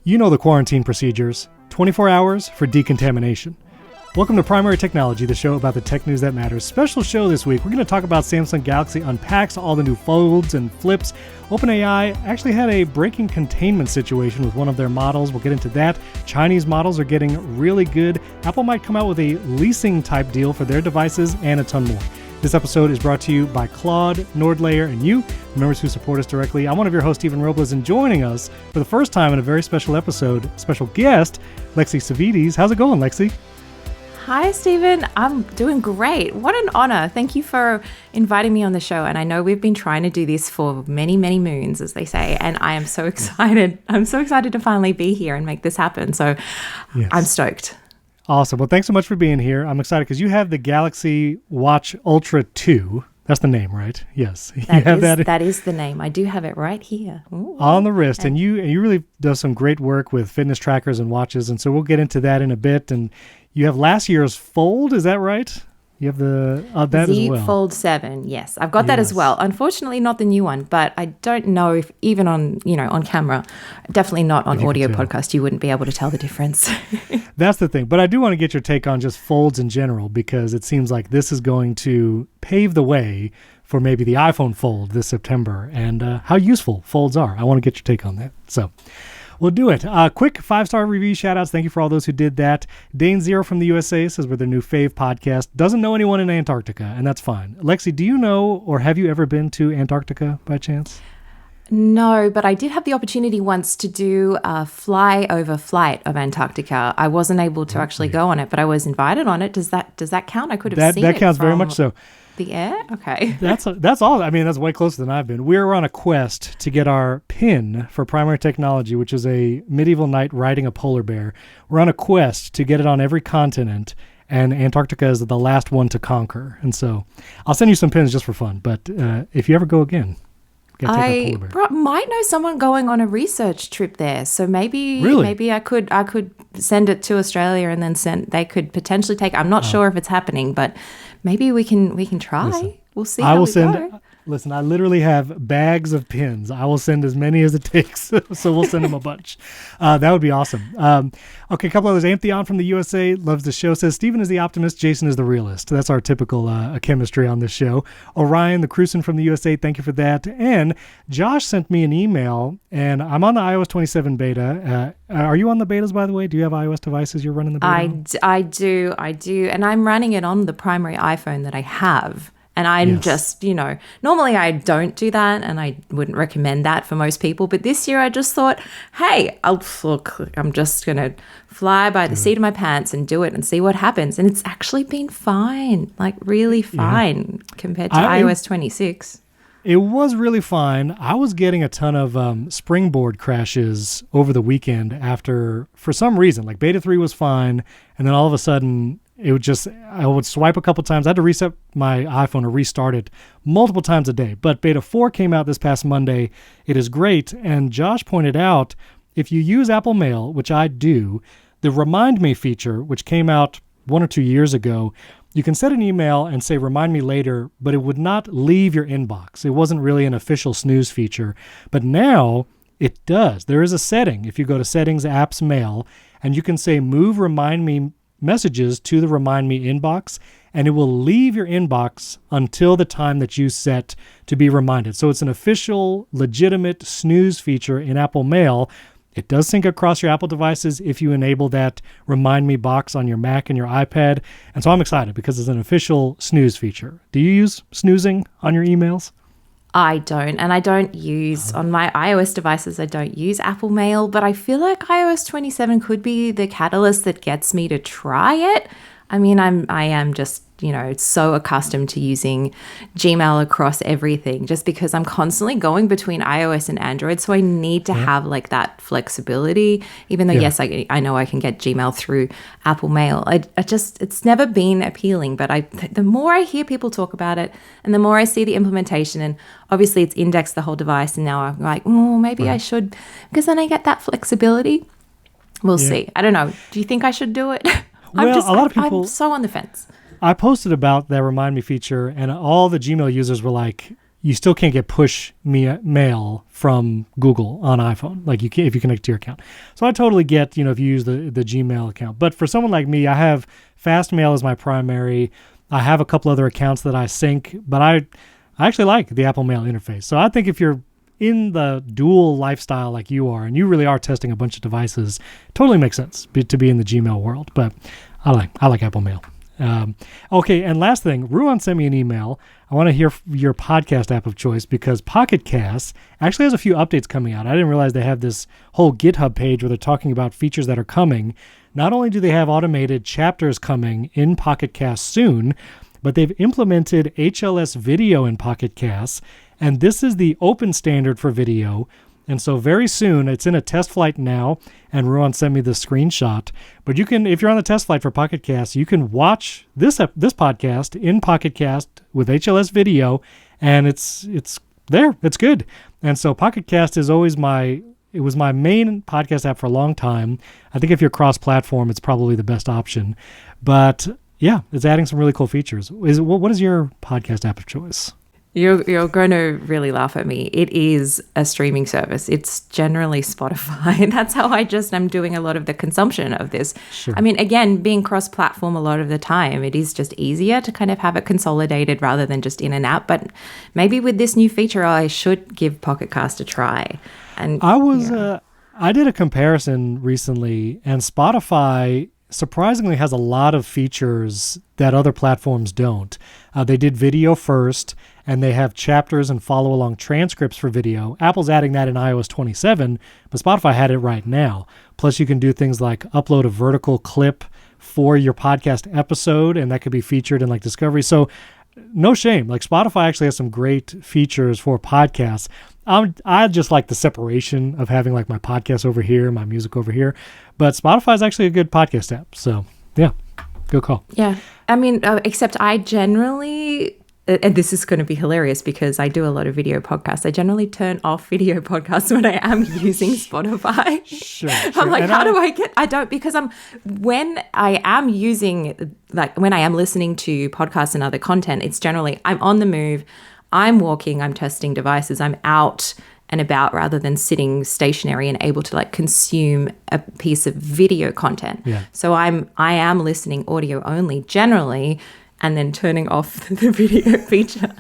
You know the quarantine procedures. 24 hours for decontamination. Welcome to Primary Technology, the show about the tech news that matters. Special show this week. We're going to talk about Samsung Galaxy Unpacks, all the new folds and flips. OpenAI actually had a breaking containment situation with one of their models. We'll get into that. Chinese models are getting really good. Apple might come out with a leasing type deal for their devices and a ton more. This episode is brought to you by Claude, NordLayer, and you, members who support us directly. I'm one of your hosts, Stephen Robles, and joining us for the first time in a very special episode, special guest, Lexy Savvides. How's it going, Lexy? Hi, Stephen. I'm doing great. What an honor. Thank you for inviting me on the show. And I know we've been trying to do this for many, many moons, as they say. And I am so excited. I'm so excited to finally be here and make this happen. So yes. I'm stoked. Awesome. Well, thanks so much for being here. I'm excited because you have the Galaxy Watch Ultra 2. That's the name, right? Yes. That is the name. I do have it right here. Ooh. On the wrist. And you really do some great work with fitness trackers and watches. And so we'll get into that in a bit. And you have last year's Fold, is that right? You have that Z as well. Fold 7, yes. I've got that as well. Unfortunately, not the new one, but I don't know if even on camera, definitely not on audio podcast, you wouldn't be able to tell the difference. That's the thing. But I do want to get your take on just folds in general, because it seems like this is going to pave the way for maybe the iPhone Fold this September and how useful folds are. I want to get your take on that. So we'll do it. Quick 5-star review shout-outs. Thank you for all those who did that. Dane Zero from the USA says we're their new fave podcast. Doesn't know anyone in Antarctica, and that's fine. Lexi, do you know or have you ever been to Antarctica by chance? No, but I did have the opportunity once to do a flyover flight of Antarctica. I wasn't able to actually go on it, but I was invited on it. Does that count? I could have seen it. That counts very much so. The air? Okay. That's all. I mean, that's way closer than I've been. We're on a quest to get our pin for Primary Technology, which is a medieval knight riding a polar bear. We're on a quest to get it on every continent, and Antarctica is the last one to conquer. And so I'll send you some pins just for fun. But if you ever go again, I might know someone going on a research trip there, so maybe I could send it to Australia and then they could potentially take. I'm not sure if it's happening, but maybe we can try. Listen, we'll see. How we go. Listen, I literally have bags of pins. I will send as many as it takes, so we'll send them a bunch. That would be awesome. Okay, a couple others. Antheon from the USA loves the show, says Stephen is the optimist, Jason is the realist. That's our typical chemistry on this show. Orion, the Cruisin' from the USA, thank you for that. And Josh sent me an email, and I'm on the iOS 27 beta. Are you on the betas, by the way? Do you have iOS devices you're running the beta on? I do. And I'm running it on the primary iPhone that I have. And I'm just, normally I don't do that and I wouldn't recommend that for most people. But this year I just thought, hey, I'm just going to fly by the seat of my pants and do it and see what happens. And it's actually been fine, like really fine compared to iOS 26. It was really fine. I was getting a ton of springboard crashes over the weekend for some reason, like beta 3 was fine. And then all of a sudden, I would swipe a couple times. I had to reset my iPhone or restart it multiple times a day. But beta 4 came out this past Monday. It is great. And Josh pointed out, if you use Apple Mail, which I do, the Remind Me feature, which came out 1 or 2 years ago, you can set an email and say, remind me later, but it would not leave your inbox. It wasn't really an official snooze feature. But now it does. There is a setting. If you go to Settings, Apps, Mail, and you can say, move Remind Me messages to the Remind Me inbox, and it will leave your inbox until the time that you set to be reminded. So it's an official, legitimate snooze feature in Apple Mail. It does sync across your Apple devices if you enable that Remind Me box on your Mac and your iPad. And so I'm excited because it's an official snooze feature. Do you use snoozing on your emails? I don't. And I don't use, on my iOS devices, I don't use Apple Mail, but I feel like iOS 27 could be the catalyst that gets me to try it. I mean, I am just, so accustomed to using Gmail across everything just because I'm constantly going between iOS and Android. So I need to have like that flexibility, even though, yes, I know I can get Gmail through Apple Mail. It's never been appealing, but the more I hear people talk about it and the more I see the implementation, and obviously it's indexed the whole device. And now I'm like, maybe I should, because then I get that flexibility. We'll see. I don't know. Do you think I should do it? Well, a lot of people, I'm so on the fence. I posted about that Remind Me feature, and all the Gmail users were like, you still can't get push mail from Google on iPhone, like you can if you connect to your account. So I totally get, if you use the Gmail account. But for someone like me, I have Fastmail as my primary. I have a couple other accounts that I sync, but I actually like the Apple Mail interface. So I think if you're in the dual lifestyle like you are, and you really are testing a bunch of devices, it totally makes sense to be in the Gmail world. But I like Apple Mail. Okay, and last thing, Ruan sent me an email. I want to hear your podcast app of choice because Pocket Cast actually has a few updates coming out. I didn't realize they have this whole GitHub page where they're talking about features that are coming. Not only do they have automated chapters coming in Pocket Cast soon, but they've implemented HLS video in Pocket Cast, and this is the open standard for video. And so very soon, it's in a test flight now, and Ruan sent me the screenshot. But you can, if you're on the test flight for Pocket Cast, you can watch this podcast in Pocket Cast with HLS video, and it's there. It's good. And so Pocket Cast is always it was my main podcast app for a long time. I think if you're cross-platform, it's probably the best option. But yeah, it's adding some really cool features. What is your podcast app of choice? You're going to really laugh at me. It is a streaming service. It's generally Spotify. That's how I'm doing a lot of the consumption of this. Sure. I mean, again, being cross-platform a lot of the time, it is just easier to kind of have it consolidated rather than just in an app. But maybe with this new feature, I should give Pocket Cast a try. And I did a comparison recently, and Spotify surprisingly has a lot of features that other platforms don't. They did video first, and they have chapters and follow-along transcripts for video. Apple's adding that in iOS 27, but Spotify had it right now. Plus, you can do things like upload a vertical clip for your podcast episode, and that could be featured in like Discovery. So no shame. Like Spotify actually has some great features for podcasts. I just like the separation of having like my podcast over here, my music over here. But Spotify is actually a good podcast app. So yeah, good call. Yeah. I mean, except I generally, and this is going to be hilarious because I do a lot of video podcasts. I generally turn off video podcasts when I am using Spotify. Sure. I'm like, when I am using, like when I am listening to podcasts and other content, it's generally, I'm on the move, I'm walking, I'm testing devices, I'm out and about rather than sitting stationary and able to like consume a piece of video content. Yeah. So I am listening audio only generally and then turning off the video feature.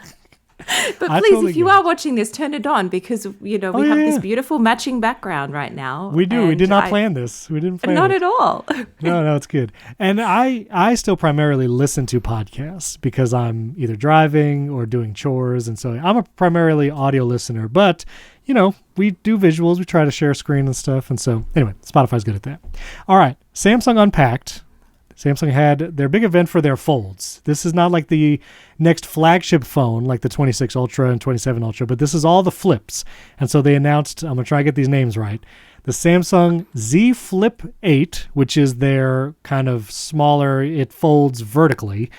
But please, if you are watching this, turn it on because, we have this beautiful matching background right now. We do. We did not plan this. We didn't plan Not it. at all. No, it's good. And I still primarily listen to podcasts because I'm either driving or doing chores. And so I'm a primarily audio listener. But, we do visuals. We try to share screen and stuff. And so anyway, Spotify's good at that. All right. Samsung Unpacked. Samsung had their big event for their folds. This is not like the next flagship phone, like the 26 Ultra and 27 Ultra, but this is all the flips. And so they announced, I'm going to try to get these names right, the Samsung Z Flip 8, which is their kind of smaller, it folds vertically,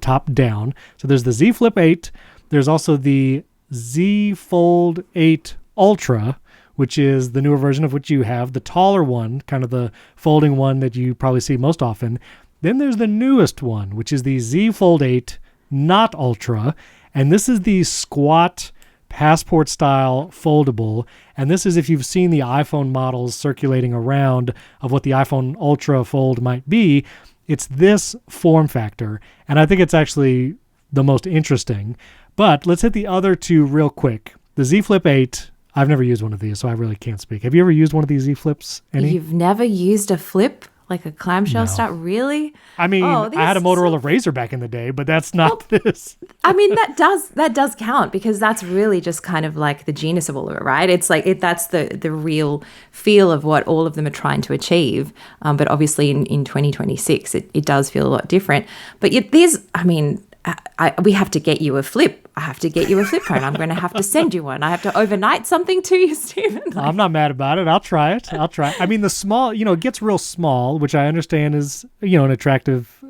top down. So there's the Z Flip 8. There's also the Z Fold 8 Ultra, which is the newer version of what you have, the taller one, kind of the folding one that you probably see most often. Then there's the newest one, which is the Z Fold 8, not Ultra. And this is the squat passport style foldable. And this is if you've seen the iPhone models circulating around of what the iPhone Ultra Fold might be, it's this form factor. And I think it's actually the most interesting. But let's hit the other two real quick. The Z Flip 8, I've never used one of these, so I really can't speak. Have you ever used one of these Z Flips? Any? You've never used a flip? Like a clamshell style? Really? I mean, I had a Motorola Razr back in the day, but that's not this. I mean, that does count because that's really just kind of like the genius of all of it, right? It's like that's the real feel of what all of them are trying to achieve. But obviously in 2026, it does feel a lot different. But we have to get you a flip. I have to get you a flip phone. I'm going to have to send you one. I have to overnight something to you, Stephen. I'm not mad about it. I'll try it. I mean, the small, it gets real small, which I understand is, an attractive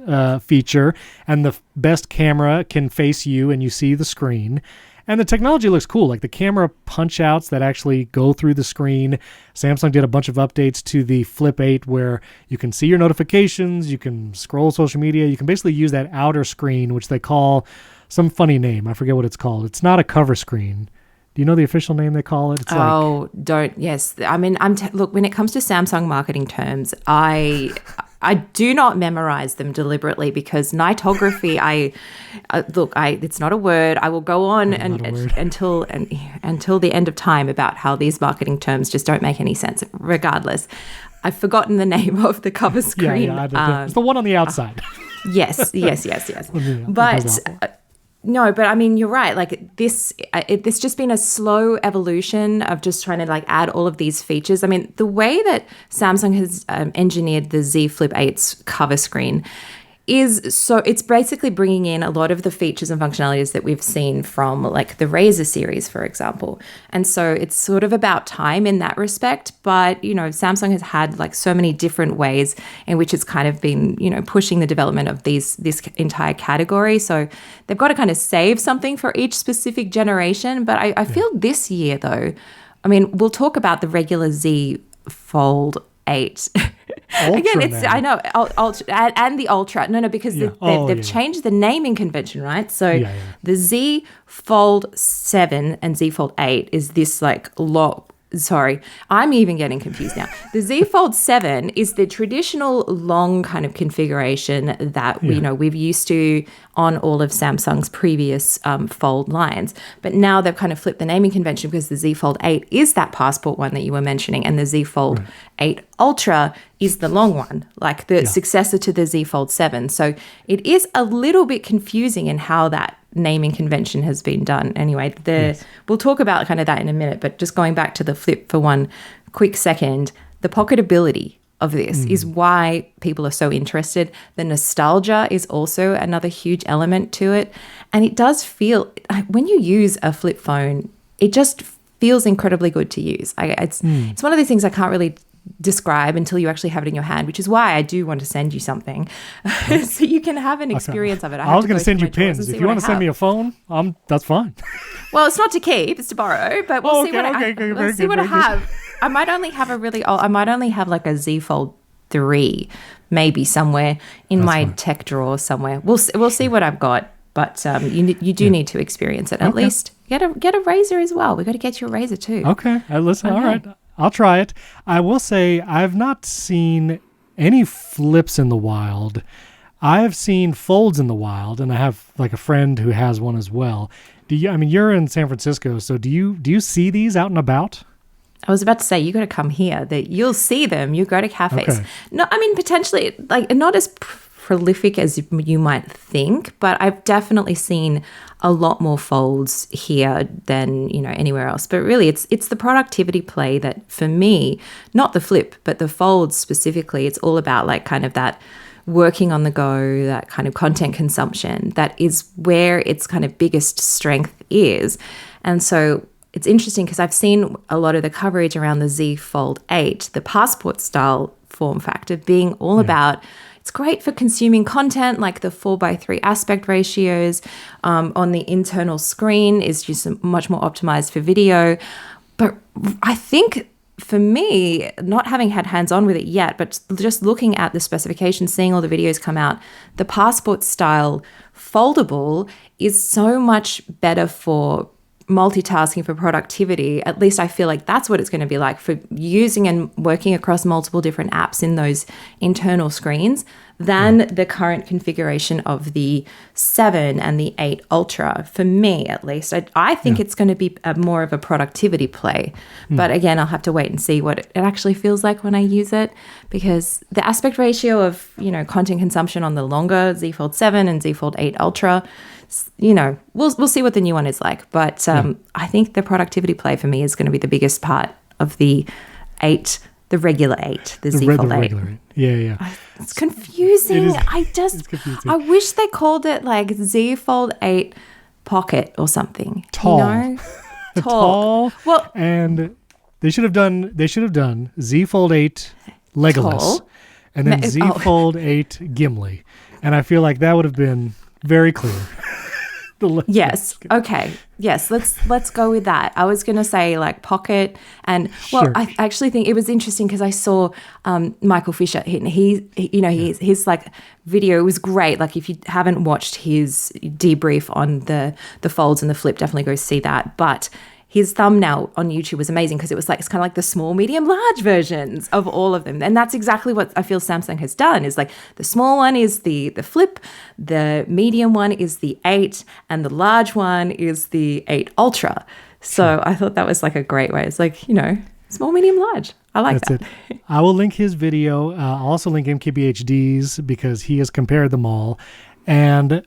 feature. And the best camera can face you and you see the screen. And the technology looks cool, like the camera punch outs that actually go through the screen. Samsung did a bunch of updates to the Flip 8 where you can see your notifications, you can scroll social media, you can basically use that outer screen, which they call some funny name. I forget what it's called. It's not a cover screen. Do you know the official name they call it? It's Yes. I mean, look, when it comes to Samsung marketing terms, I do not memorize them deliberately because nightography, it's not a word. I will go on until the end of time about how these marketing terms just don't make any sense. Regardless, I've forgotten the name of the cover screen. It's the one on the outside. Yes. But no, but I mean, you're right. Like this, it's just been a slow evolution of just trying to like add all of these features. I mean, the way that Samsung has engineered the Z Flip 8's cover screen it's basically bringing in a lot of the features and functionalities that we've seen from like the Razr series, for example. And so it's sort of about time in that respect. But, Samsung has had like so many different ways in which it's kind of been, pushing the development of this entire category. So they've got to kind of save something for each specific generation. But I feel this year, though, I mean, we'll talk about the regular Z Fold 8. Again, I know, Ultra and the Ultra. No, because they've changed the naming convention, right? So the Z Fold 7 and Z Fold 8 is this like Sorry, I'm even getting confused now. The Z Fold 7 is the traditional long kind of configuration that we've used to on all of Samsung's previous Fold lines. But now they've kind of flipped the naming convention because the Z Fold 8 is that passport one that you were mentioning, and the Z Fold 8 Ultra is the long one, like the successor to the Z Fold 7. So it is a little bit confusing in how that naming convention has been done. Anyway, we'll talk about kind of that in a minute, but just going back to the Flip for one quick second, the pocketability of this is why people are so interested. The nostalgia is also another huge element to it. And it does feel, when you use a flip phone, it just feels incredibly good to use. It's one of those things I can't really describe until you actually have it in your hand, which is why I do want to send you something so you can have an experience of it. I was going to send you pins. If you want to send me a phone, that's fine. Well, it's not to keep, it's to borrow, but we'll see what I have. I might only have like a Z Fold 3 maybe somewhere in my tech drawer somewhere. We'll see what I've got, but you do need to experience it at least. Get a Razr as well. We've got to get you a Razr too. Okay. Listen, all right. I'll try it. I will say I've not seen any flips in the wild. I've seen folds in the wild, and I have like a friend who has one as well. You're in San Francisco, so do you see these out and about? I was about to say, you got to come here. That you'll see them. You go to cafes. Okay. No, I mean potentially like not as prolific as you might think, but I've definitely seen a lot more folds here than anywhere else. But really, it's the productivity play that for me, not the Flip, but the folds specifically, it's all about like kind of that working on the go, that kind of content consumption. That is where its kind of biggest strength is. And so it's interesting because I've seen a lot of the coverage around the Z Fold 8, the passport style form factor, being all about it's great for consuming content like the 4:3 aspect ratios on the internal screen is just much more optimized for video. But I think for me, not having had hands-on with it yet, but just looking at the specifications, seeing all the videos come out, the passport style foldable is so much better for multitasking, for productivity. At least I feel like that's what it's going to be like for using and working across multiple different apps in those internal screens than the current configuration of the 7 and the 8 Ultra. For me, at least, I think it's going to be more of a productivity play. But again, I'll have to wait and see what it actually feels like when I use it, because the aspect ratio of, content consumption on the longer Z Fold 7 and Z Fold 8 Ultra, we'll see what the new one is like. But I think the productivity play for me is going to be the biggest part of the 8, the regular 8, the Z Fold 8. Regular 8. Yeah. It's confusing. It's confusing. I wish they called it like Z Fold 8 Pocket or something. Tall. Tall. Well, and they should have done Z Fold 8 Legolas tall. And then Z Fold 8 Gimli. And I feel like that would have been very clear. Yes. Okay. Yes. Let's go with that. I was going to say like Pocket, and well, Sure. I actually think it was interesting because I saw Michael Fisher. His like video was great. Like if you haven't watched his debrief on the folds and the flip, definitely go see that. But his thumbnail on YouTube was amazing because it's kind of like the small, medium, large versions of all of them. And that's exactly what I feel Samsung has done is like the small one is the flip, the medium one is the 8, and the large one is the 8 Ultra. So I thought that was like a great way. It's like, small, medium, large. I like That's that. it. I will link his video. I'll also link MKBHD's because he has compared them all. And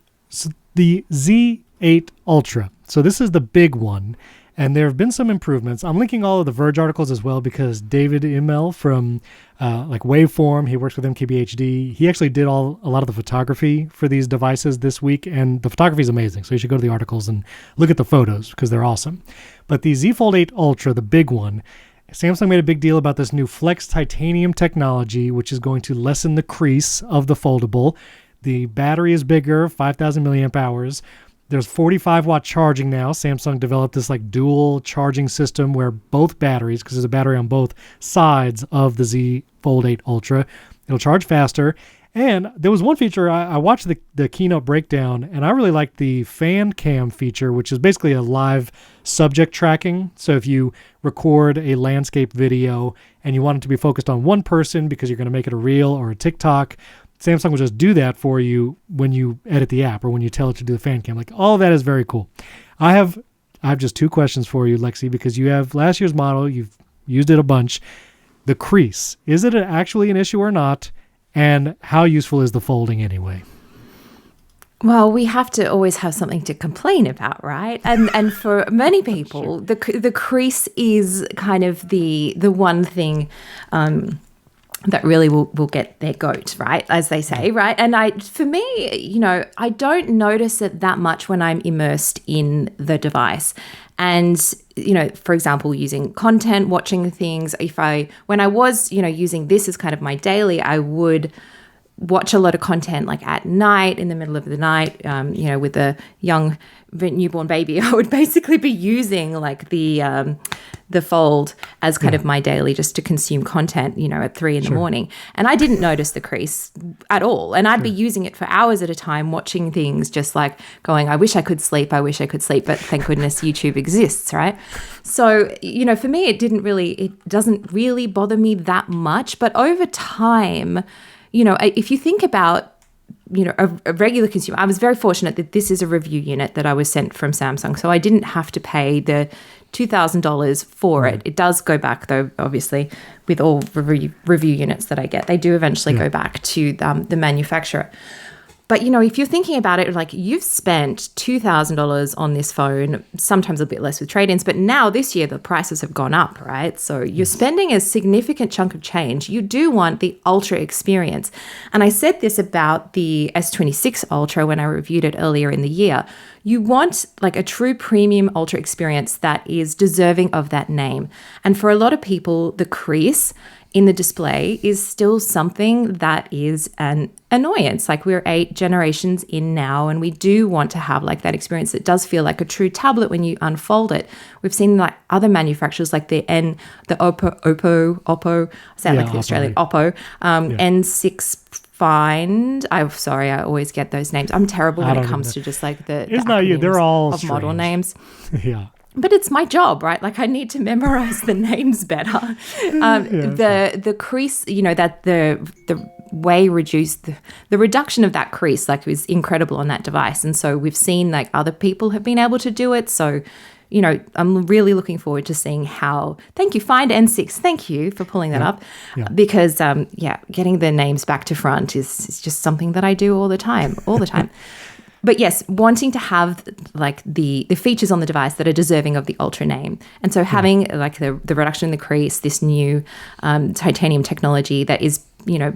the Z8 Ultra. So this is the big one. And there have been some improvements. I'm linking all of the Verge articles as well because David Immel from like Waveform, he works with MKBHD. He actually did a lot of the photography for these devices this week, and the photography is amazing. So you should go to the articles and look at the photos because they're awesome. But the Z Fold 8 Ultra, the big one, Samsung made a big deal about this new Flex titanium technology, which is going to lessen the crease of the foldable. The battery is bigger, 5,000 milliamp hours. There's 45-watt charging now. Samsung developed this like dual charging system where both batteries, because there's a battery on both sides of the Z Fold 8 Ultra, it'll charge faster. And there was one feature, I watched the keynote breakdown, and I really liked the fan cam feature, which is basically a live subject tracking. So if you record a landscape video and you want it to be focused on one person because you're going to make it a reel or a TikTok, Samsung will just do that for you when you edit the app or when you tell it to do the fan cam. Like all of that is very cool. I have just 2 questions for you, Lexi, because you have last year's model. You've used it a bunch. The crease, is it actually an issue or not? And how useful is the folding anyway? Well, we have to always have something to complain about, right? And for many people, the crease is kind of the one thing that really will get their goat, right? As they say, right? And for me, I don't notice it that much when I'm immersed in the device. And, for example, using content, watching things, when I was, using this as kind of my daily, I would watch a lot of content like at night, in the middle of the night, with a young newborn baby. I would basically be using like the Fold as kind of my daily just to consume content, at 3 in the morning. And I didn't notice the crease at all. And I'd be using it for hours at a time, watching things just like going, I wish I could sleep, but thank goodness YouTube exists, right? So, for me, it doesn't really bother me that much. But over time, if you think about, a regular consumer, I was very fortunate that this is a review unit that I was sent from Samsung. So I didn't have to pay the $2,000 for it. It does go back, though, obviously, with all review units that I get. They do eventually go back to the manufacturer. But, if you're thinking about it, like you've spent $2,000 on this phone, sometimes a bit less with trade-ins, but now this year the prices have gone up, right? So you're spending a significant chunk of change. You do want the Ultra experience. And I said this about the S26 Ultra when I reviewed it earlier in the year. You want like a true premium Ultra experience that is deserving of that name. And for a lot of people, the crease in the display is still something that is an annoyance. Like we're 8 generations in now, and we do want to have like that experience that does feel like a true tablet when you unfold it. We've seen like other manufacturers like the Oppo, I sound like the Australian Oppo, N6 Find. I'm sorry, I always get those names. I'm terrible when it comes to just like the It's not you. They're all of model names. Yeah. But it's my job, right? Like I need to memorize the names better. The crease, that the way reduced, the reduction of that crease, like was incredible on that device. And so we've seen like other people have been able to do it. So, I'm really looking forward to seeing how, thank you, Find N6. Thank you for pulling that up because, getting the names back to front is just something that I do all the time. But yes, wanting to have like the features on the device that are deserving of the Ultra name. And so having like the reduction in the crease, this new titanium technology that is,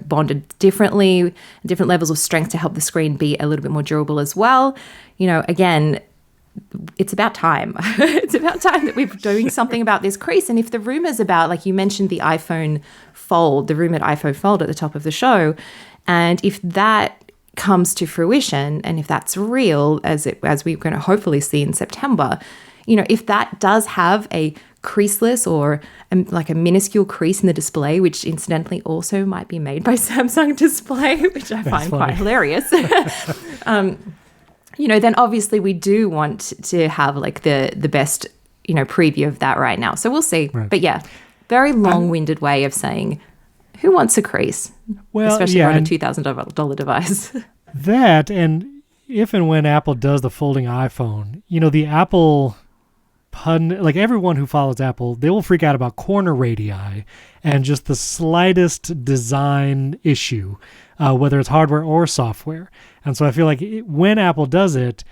bonded differently, different levels of strength to help the screen be a little bit more durable as well. Again, it's about time. It's about time that we're doing something about this crease. And if the rumors about, like you mentioned, the iPhone Fold, the rumored iPhone Fold at the top of the show, and if that comes to fruition, and if that's real, as we're going to hopefully see in September, you know, if that does have a creaseless or like a minuscule crease in the display, which incidentally also might be made by Samsung Display, which I find quite hilarious. You know, then obviously we do want to have like the best, you know, preview of that right now. So we'll see. Right. But yeah, very long-winded way of saying who wants a crease, especially on a $2,000 device. That, and if and when Apple does the folding iPhone, you know, the Apple like everyone who follows Apple, they will freak out about corner radii and just the slightest design issue, whether it's hardware or software. And so I feel like when Apple does it,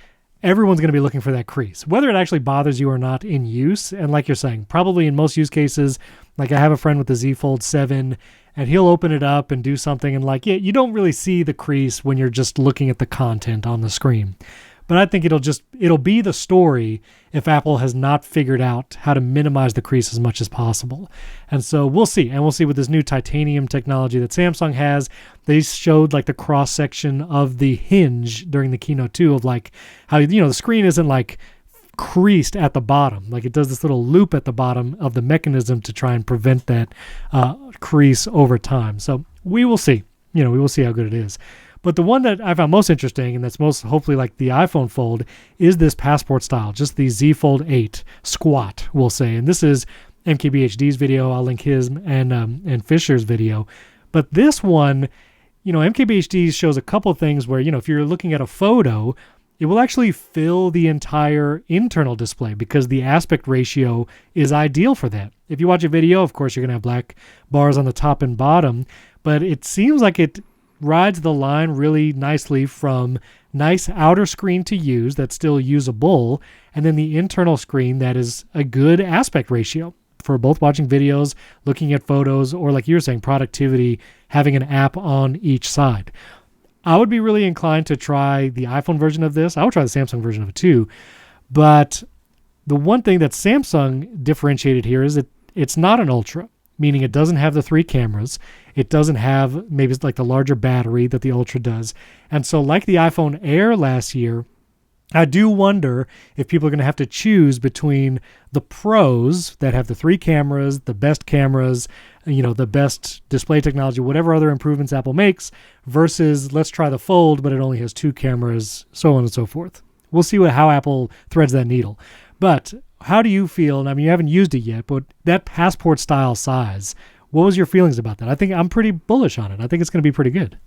everyone's going to be looking for that crease, whether it actually bothers you or not in use. And like you're saying, probably in most use cases, like I have a friend with the Z Fold 7, and he'll open it up and do something, and like, yeah, you don't really see the crease when you're just looking at the content on the screen. But I think it'll be the story if Apple has not figured out how to minimize the crease as much as possible. And so we'll see. And we'll see with this new titanium technology that Samsung has. They showed like the cross section of the hinge during the keynote too, of like how, you know, the screen isn't like creased at the bottom. Like it does this little loop at the bottom of the mechanism to try and prevent that crease over time. So we will see. You know, we will see how good it is. But the one that I found most interesting, and that's most hopefully like the iPhone Fold, is this passport style, just the Z Fold 8 squat, we'll say. And this is MKBHD's video. I'll link his and Fisher's video. But this one, you know, MKBHD shows a couple things where, you know, if you're looking at a photo, it will actually fill the entire internal display because the aspect ratio is ideal for that. If you watch a video, of course, you're going to have black bars on the top and bottom, but it seems like it rides the line really nicely from nice outer screen to use that's still usable, and then the internal screen that is a good aspect ratio for both watching videos, looking at photos, or like you were saying, productivity, having an app on each side. I would be really inclined to try the iPhone version of this. I would try the Samsung version of it too. But the one thing that Samsung differentiated here is that it's not an Ultra, meaning it doesn't have the 3 cameras. It doesn't have maybe it's like the larger battery that the Ultra does. And so like the iPhone Air last year, I do wonder if people are going to have to choose between the Pros that have the 3 cameras, the best cameras, you know, the best display technology, whatever other improvements Apple makes, versus let's try the Fold, but it only has 2 cameras, so on and so forth. We'll see how Apple threads that needle. But how do you feel? And I mean, you haven't used it yet, but that passport style size, what was your feelings about that? I think I'm pretty bullish on it. I think it's going to be pretty good.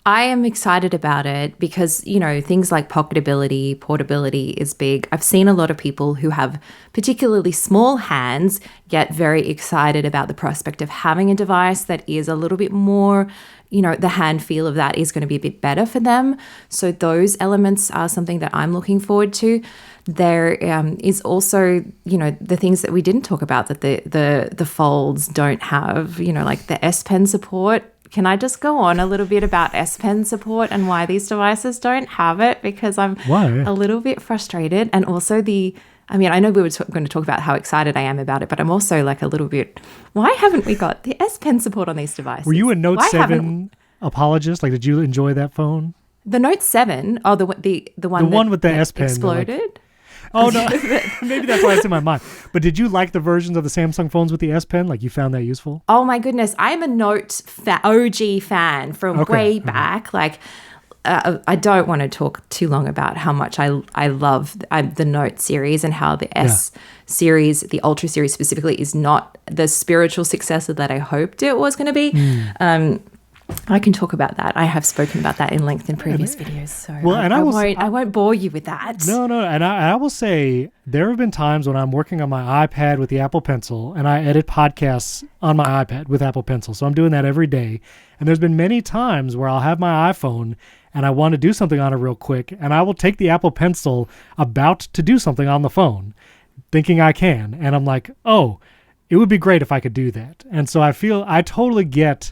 I am excited about it because, you know, things like pocketability, portability is big. I've seen a lot of people who have particularly small hands get very excited about the prospect of having a device that is a little bit more, you know, the hand feel of that is going to be a bit better for them. So those elements are something that I'm looking forward to. There is also, you know, the things that we didn't talk about that the folds don't have, you know, like the S Pen support. Can I just go on a little bit about S Pen support and why these devices don't have it? Because I'm a little bit frustrated. And also I know we were going to talk about how excited I am about it, but I'm also like a little bit, why haven't we got the S Pen support on these devices? Were you a Note 7 apologist? Like, did you enjoy that phone? The Note 7, the one with the S Pen exploded. Oh, no. Maybe that's why it's in my mind. But did you like the versions of the Samsung phones with the S Pen? Like, you found that useful? Oh, my goodness. I'm a Note OG fan from way back. Like, I don't want to talk too long about how much I love the Note series and how the S series, the Ultra series specifically, is not the spiritual successor that I hoped it was going to be. I can talk about that. I have spoken about that in length in previous videos. So I won't bore you with that. No. And I will say there have been times when I'm working on my iPad with the Apple Pencil and I edit podcasts on my iPad with Apple Pencil. So I'm doing that every day. And there's been many times where I'll have my iPhone and I want to do something on it real quick. And I will take the Apple Pencil about to do something on the phone, thinking I can. And I'm like, oh, it would be great if I could do that. And so I feel I totally get,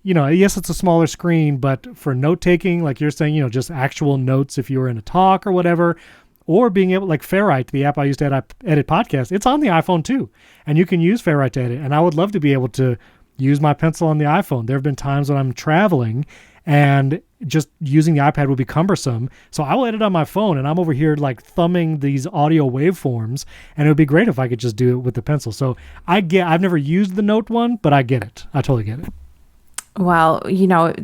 you know, yes, it's a smaller screen, but for note taking, like you're saying, you know, just actual notes if you were in a talk or whatever, or being able, like Ferrite, the app I used to edit podcasts, it's on the iPhone too. And you can use Ferrite to edit. And I would love to be able to use my pencil on the iPhone. There have been times when I'm traveling and just using the iPad would be cumbersome. So I will edit on my phone, and I'm over here like thumbing these audio waveforms, and it would be great if I could just do it with the pencil. So I've never used the Note one, but I get it. I totally get it. Well,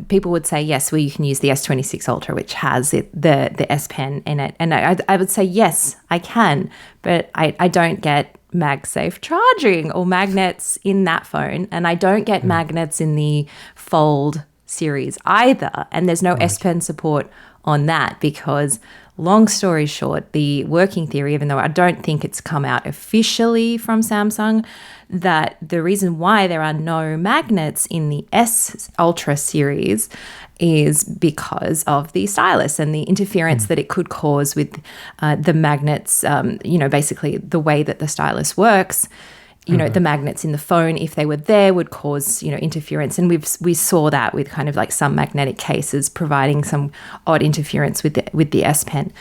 people would say, yes, well, you can use the S26 Ultra, which has the S Pen in it. And I would say, yes, I can, but I don't get MagSafe charging or magnets in that phone. And I don't get magnets in the Fold series either. And there's no S Pen support on that because, long story short, the working theory, even though I don't think it's come out officially from Samsung, that the reason why there are no magnets in the S Ultra series is because of the stylus and the interference that it could cause with the magnets, basically the way that the stylus works. The magnets in the phone, if they were there, would cause, interference. And we saw that with kind of like some magnetic cases providing some odd interference with the S Pen.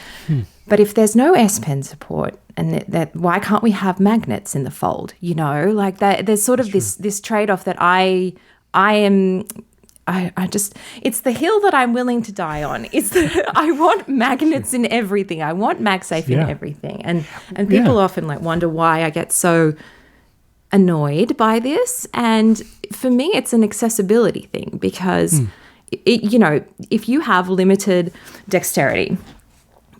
But if there's no S Pen support, and why can't we have magnets in the Fold? Like that, there's sort of this trade-off that I just, it's the hill that I'm willing to die on. I want magnets in everything. I want MagSafe in everything. And people often like wonder why I get so annoyed by this. And for me, it's an accessibility thing because, if you have limited dexterity,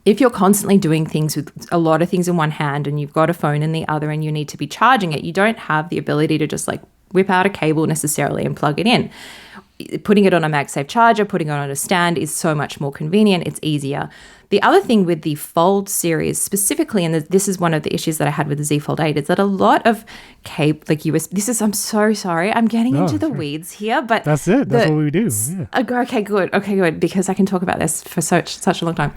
if you're constantly doing things with a lot of things in one hand and you've got a phone in the other and you need to be charging it, you don't have the ability to just like whip out a cable necessarily and plug it in. Putting it on a MagSafe charger, putting it on a stand is so much more convenient. It's easier. The other thing with the Fold series specifically, and this is one of the issues that I had with the Z Fold 8, is that a lot of cable, like USB, I'm so sorry. I'm getting into the weeds here, but that's it. That's what we do. Yeah. Okay, good. Because I can talk about this for such a long time.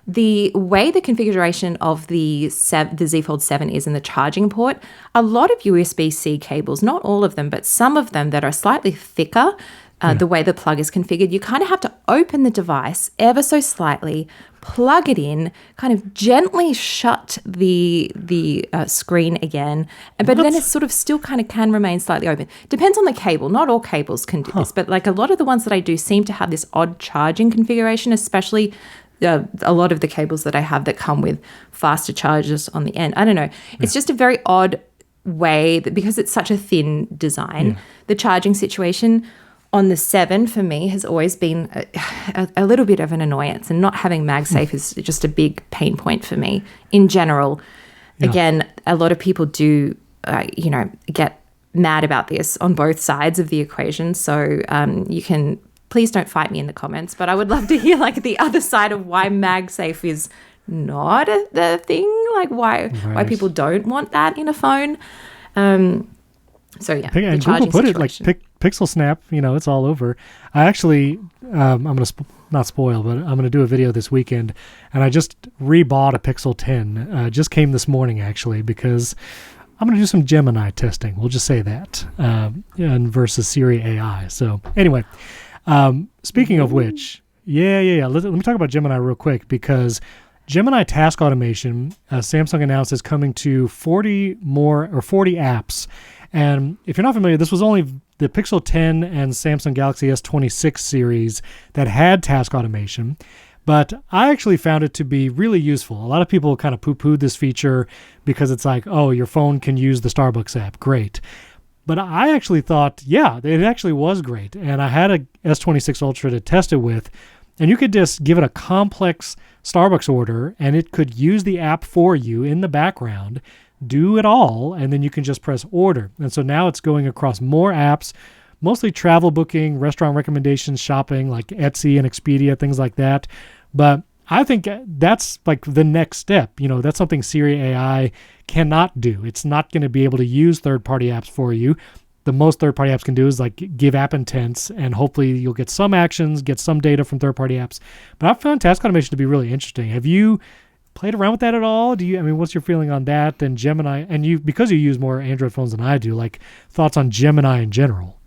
The way the configuration of the Z Fold 7 is in the charging port, a lot of USB-C cables, not all of them, but some of them that are slightly thicker, the way the plug is configured, you kind of have to open the device ever so slightly, plug it in, kind of gently shut the screen again, but then it sort of still kind of can remain slightly open. Depends on the cable. Not all cables can do this, but like a lot of the ones that I do seem to have this odd charging configuration, especially a lot of the cables that I have that come with faster chargers on the end. I don't know. It's just a very odd way that, because it's such a thin design, the charging situation on the 7 for me has always been a little bit of an annoyance, and not having MagSafe is just a big pain point for me in general. Again, a lot of people do, get mad about this on both sides of the equation. So you can, please don't fight me in the comments, but I would love to hear like the other side of why MagSafe is not the thing, like why people don't want that in a phone. And Google put it like Pixel Snap, it's all over. I actually, I'm going to not spoil, but I'm going to do a video this weekend, and I just rebought a Pixel 10. Just came this morning actually, because I'm going to do some Gemini testing. We'll just say that, and versus Siri AI. So anyway, speaking of which, let me talk about Gemini real quick, because Gemini Task Automation, Samsung announced, is coming to 40 apps. And if you're not familiar, this was only the Pixel 10 and Samsung Galaxy S26 series that had task automation. But I actually found it to be really useful. A lot of people kind of poo-pooed this feature because it's like, oh, your phone can use the Starbucks app. Great. But I actually thought, it actually was great. And I had a S26 Ultra to test it with, and you could just give it a complex Starbucks order, and it could use the app for you in the background, do it all, and then you can just press order. And so now it's going across more apps, mostly travel booking, restaurant recommendations, shopping, like Etsy and Expedia, things like that. But I think that's like the next step. That's something Siri AI cannot do. It's not going to be able to use third-party apps for you. The most third-party apps can do is like give app intents, and hopefully you'll get some actions, get some data from third-party apps. But I've found task automation to be really interesting. Have you played around with that at all? What's your feeling on that and Gemini? And because you use more Android phones than I do, like thoughts on Gemini in general?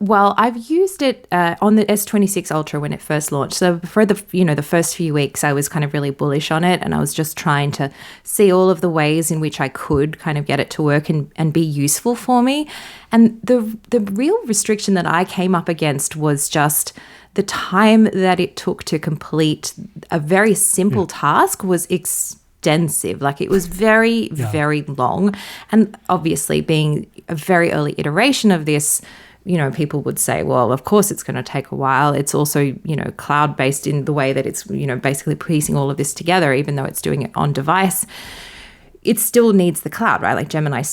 Well, I've used it on the S26 Ultra when it first launched. So for the first few weeks, I was kind of really bullish on it, and I was just trying to see all of the ways in which I could kind of get it to work and be useful for me. And the real restriction that I came up against was just the time that it took to complete a very simple task was extensive. Like it was very, very long. And obviously being a very early iteration of this, people would say, well, of course it's going to take a while. It's also, cloud-based in the way that it's, basically piecing all of this together, even though it's doing it on device. It still needs the cloud, right? Like Gemini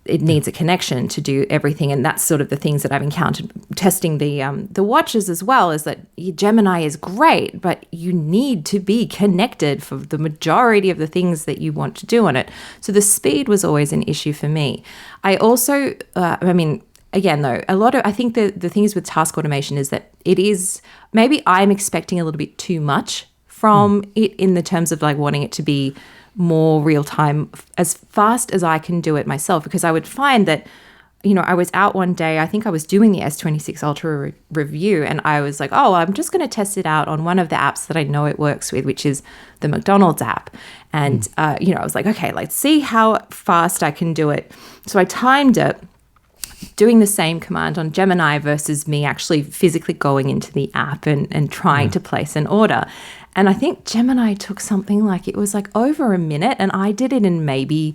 it needs a connection to do everything. And that's sort of the things that I've encountered testing the watches as well, is that Gemini is great, but you need to be connected for the majority of the things that you want to do on it. So the speed was always an issue for me. I also, again, though, I think the things with task automation is that it is, maybe I'm expecting a little bit too much from it in the terms of like wanting it to be more real time, as fast as I can do it myself, because I would find that, I was out one day, I think I was doing the S26 Ultra review, and I was like, oh, I'm just going to test it out on one of the apps that I know it works with, which is the McDonald's app. And, I was like, okay, let's see how fast I can do it. So I timed it, doing the same command on Gemini versus me actually physically going into the app and trying to place an order. And I think Gemini took something like, it was like over a minute, and I did it in maybe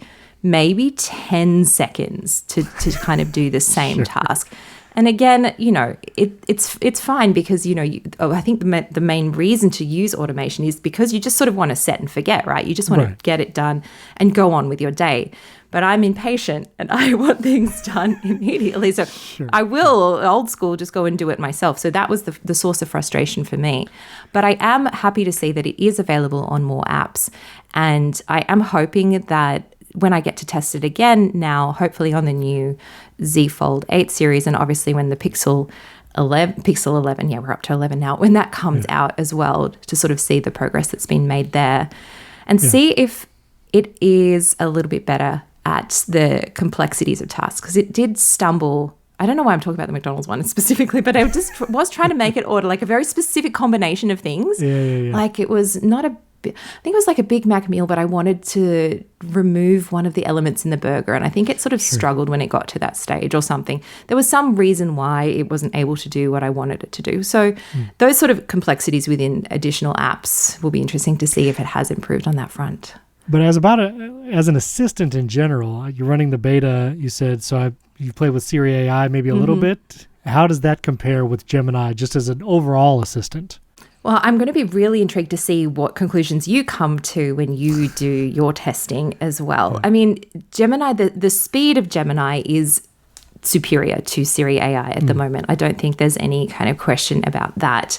10 seconds to kind of do the same task. And again, it's fine because, I think the main reason to use automation is because you just sort of want to set and forget, right? You just want to get it done and go on with your day. But I'm impatient and I want things done immediately. So I will, old school, just go and do it myself. So that was the source of frustration for me. But I am happy to see that it is available on more apps. And I am hoping that when I get to test it again now, hopefully on the new Z Fold 8 series, and obviously when the Pixel 11, we're up to 11 now, when that comes out as well, to sort of see the progress that's been made there and see if it is a little bit better at the complexities of tasks, because it did stumble. I don't know why I'm talking about the McDonald's one specifically, but I just was trying to make it order like a very specific combination of things. Like it was not I think it was like a Big Mac meal, but I wanted to remove one of the elements in the burger. And I think it sort of struggled when it got to that stage or something. There was some reason why it wasn't able to do what I wanted it to do. So those sort of complexities within additional apps will be interesting to see if it has improved on that front. But as an assistant in general, you're running the beta, you said, so you played with Siri AI maybe a little bit. How does that compare with Gemini just as an overall assistant? Well, I'm going to be really intrigued to see what conclusions you come to when you do your testing as well. I mean, Gemini, the speed of Gemini is superior to Siri AI at the moment. I don't think there's any kind of question about that.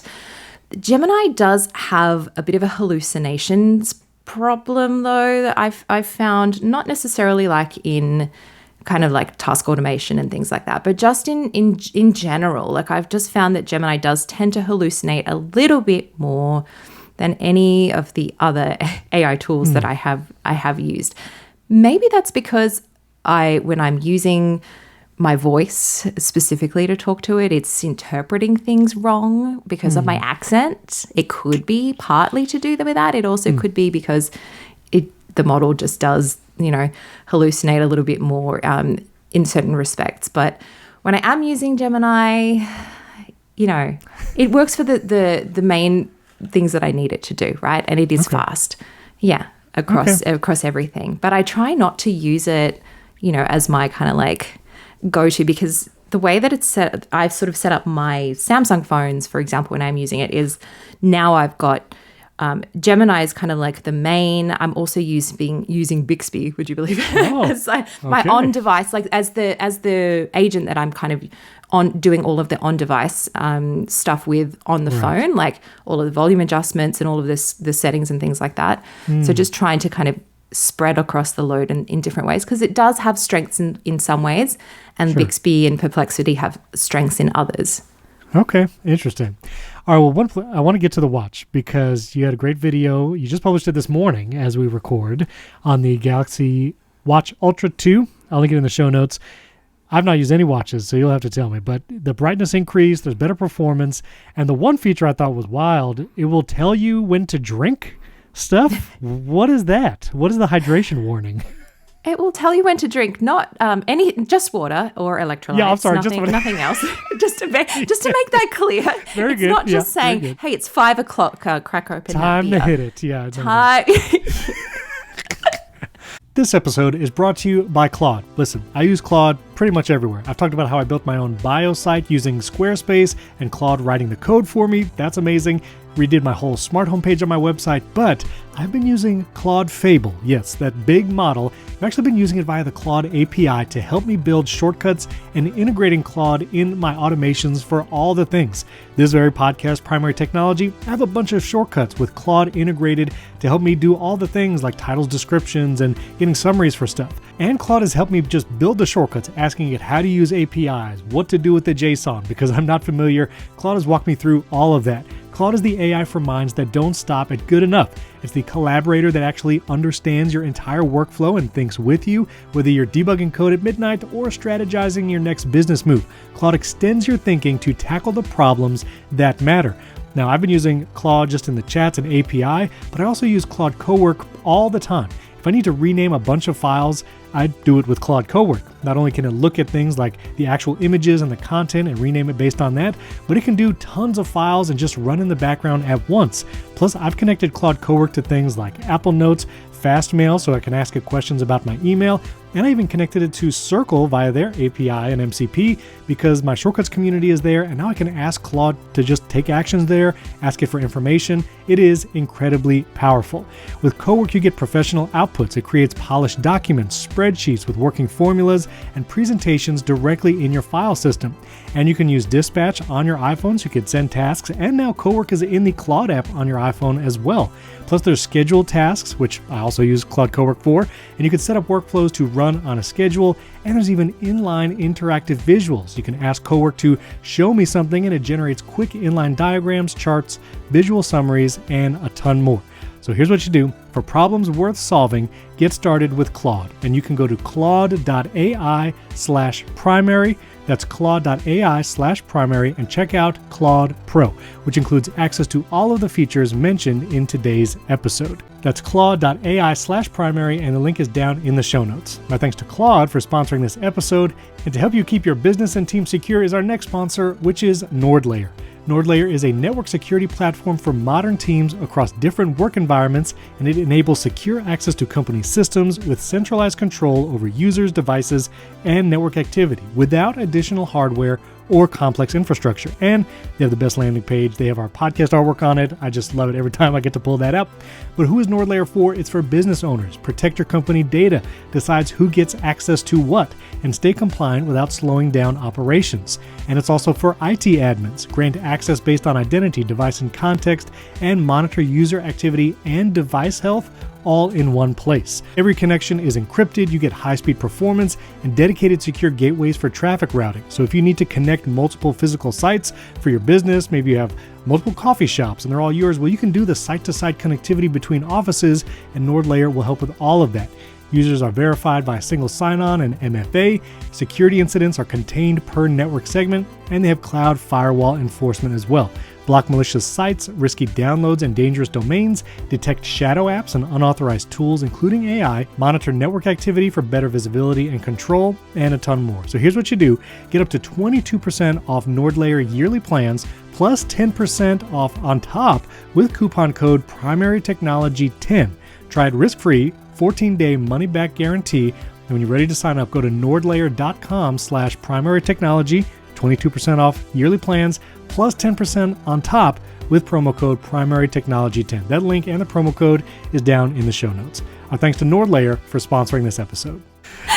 Gemini does have a bit of a hallucinations problem, though, that I've found, not necessarily like in kind of like task automation and things like that, but just in general. Like I've just found that Gemini does tend to hallucinate a little bit more than any of the other AI tools that I have used. Maybe that's because when I'm using my voice specifically to talk to it, it's interpreting things wrong because of my accent. It could be partly to do with that. It also could be because the model just does, hallucinate a little bit more in certain respects. But when I am using Gemini, it works for the main things that I need it to do, right? And it is fast. Yeah, across everything. But I try not to use it, as my kind of like go-to, because the way that it's set, I've sort of set up my Samsung phones, for example, when I'm using it, is now I've got Gemini is kind of like the main. I'm also using Bixby, would you believe it? As my on-device, like as the agent that I'm kind of on doing all of the on-device stuff with on the phone, like all of the volume adjustments and all of the settings and things like that. So just trying to kind of spread across the load in different ways, because it does have strengths in some ways, and Bixby and Perplexity have strengths in others. Okay, interesting. All right, well, I want to get to the watch, because you had a great video. You just published it this morning as we record on the Galaxy Watch Ultra 2. I'll link it in the show notes. I've not used any watches, so you'll have to tell me. But the brightness increased, there's better performance. And the one feature I thought was wild, it will tell you when to drink stuff. What is that? What is the hydration warning? It will tell you when to drink, not just water or electrolytes. Yeah, I'm sorry, nothing else. just to make that clear. Very it's good. not just saying, hey, it's 5 o'clock, crack open time that beer. to hit it. Yeah. Time. This episode is brought to you by Claude. Listen, I use Claude pretty much everywhere. I've talked about how I built my own bio site using Squarespace and Claude writing the code for me. That's amazing. Redid my whole smart homepage on my website, but I've been using Claude Fable. Yes, that big model. I've actually been using it via the Claude API to help me build shortcuts and integrating Claude in my automations for all the things. This very podcast, Primary Technology, I have a bunch of shortcuts with Claude integrated to help me do all the things like titles, descriptions, and getting summaries for stuff. And Claude has helped me just build the shortcuts, asking it how to use APIs, what to do with the JSON, because I'm not familiar. Claude has walked me through all of that. Claude is the AI for minds that don't stop at good enough. It's the collaborator that actually understands your entire workflow and thinks with you, whether you're debugging code at midnight or strategizing your next business move. Claude extends your thinking to tackle the problems that matter. Now, I've been using Claude just in the chats and API, but I also use Claude Cowork all the time. If I need to rename a bunch of files, I do it with Claude Cowork. Not only can it look at things like the actual images and the content and rename it based on that, but it can do tons of files and just run in the background at once. Plus, I've connected Claude Cowork to things like Apple Notes, Fastmail, so I can ask it questions about my email, and I even connected it to Circle via their API and MCP because my shortcuts community is there, and now I can ask Claude to just take actions there, ask it for information. It is incredibly powerful. With Cowork, you get professional outputs. It creates polished documents, spreadsheets with working formulas, and presentations directly in your file system. And you can use Dispatch on your iPhone so you can send tasks, and now Cowork is in the Claude app on your iPhone as well. Plus there's scheduled tasks, which I also use Claude Cowork for, and you can set up workflows to run on a schedule, and there's even inline interactive visuals. You can ask Cowork to show me something and it generates quick inline diagrams, charts, visual summaries, and a ton more. So here's what you do. For problems worth solving, get started with Claude, and you can go to claude.ai/primary. That's claude.ai/primary and check out Claude Pro, which includes access to all of the features mentioned in today's episode. That's claude.ai/primary, and the link is down in the show notes. My thanks to Claude for sponsoring this episode, and to help you keep your business and team secure is our next sponsor, which is NordLayer. NordLayer is a network security platform for modern teams across different work environments, and it enables secure access to company systems with centralized control over users, devices, and network activity without additional hardware or complex infrastructure. And they have the best landing page. They have our podcast artwork on it. I just love it every time I get to pull that up. But who is NordLayer for? It's for business owners. Protect your company data, decides who gets access to what, and stay compliant without slowing down operations. And it's also for IT admins. Grant access based on identity, device, and context, and monitor user activity and device health all in one place. Every connection is encrypted, you get high-speed performance, and dedicated secure gateways for traffic routing. So if you need to connect multiple physical sites for your business, maybe you have multiple coffee shops and they're all yours, well, you can do the site-to-site connectivity between offices, and NordLayer will help with all of that. Users are verified by a single sign-on and MFA, security incidents are contained per network segment, and they have cloud firewall enforcement as well. Block malicious sites, risky downloads, and dangerous domains, detect shadow apps and unauthorized tools, including AI, monitor network activity for better visibility and control, and a ton more. So here's what you do. Get up to 22% off NordLayer yearly plans, plus 10% off on top with coupon code PrimaryTechnology10. Try it risk-free, 14-day money-back guarantee, and when you're ready to sign up, go to nordlayer.com/primarytechnology, 22% off yearly plans, plus 10% on top with promo code PrimaryTechnology10. That link and the promo code is down in the show notes. Our thanks to NordLayer for sponsoring this episode.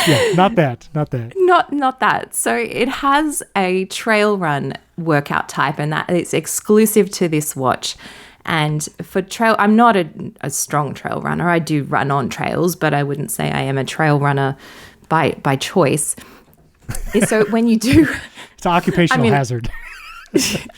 Yeah, not that. Not that. So it has a trail run workout type, and that is exclusive to this watch. And for trail, I'm not a strong trail runner. I do run on trails, but I wouldn't say I am a trail runner by choice. So when you do... It's an occupational hazard.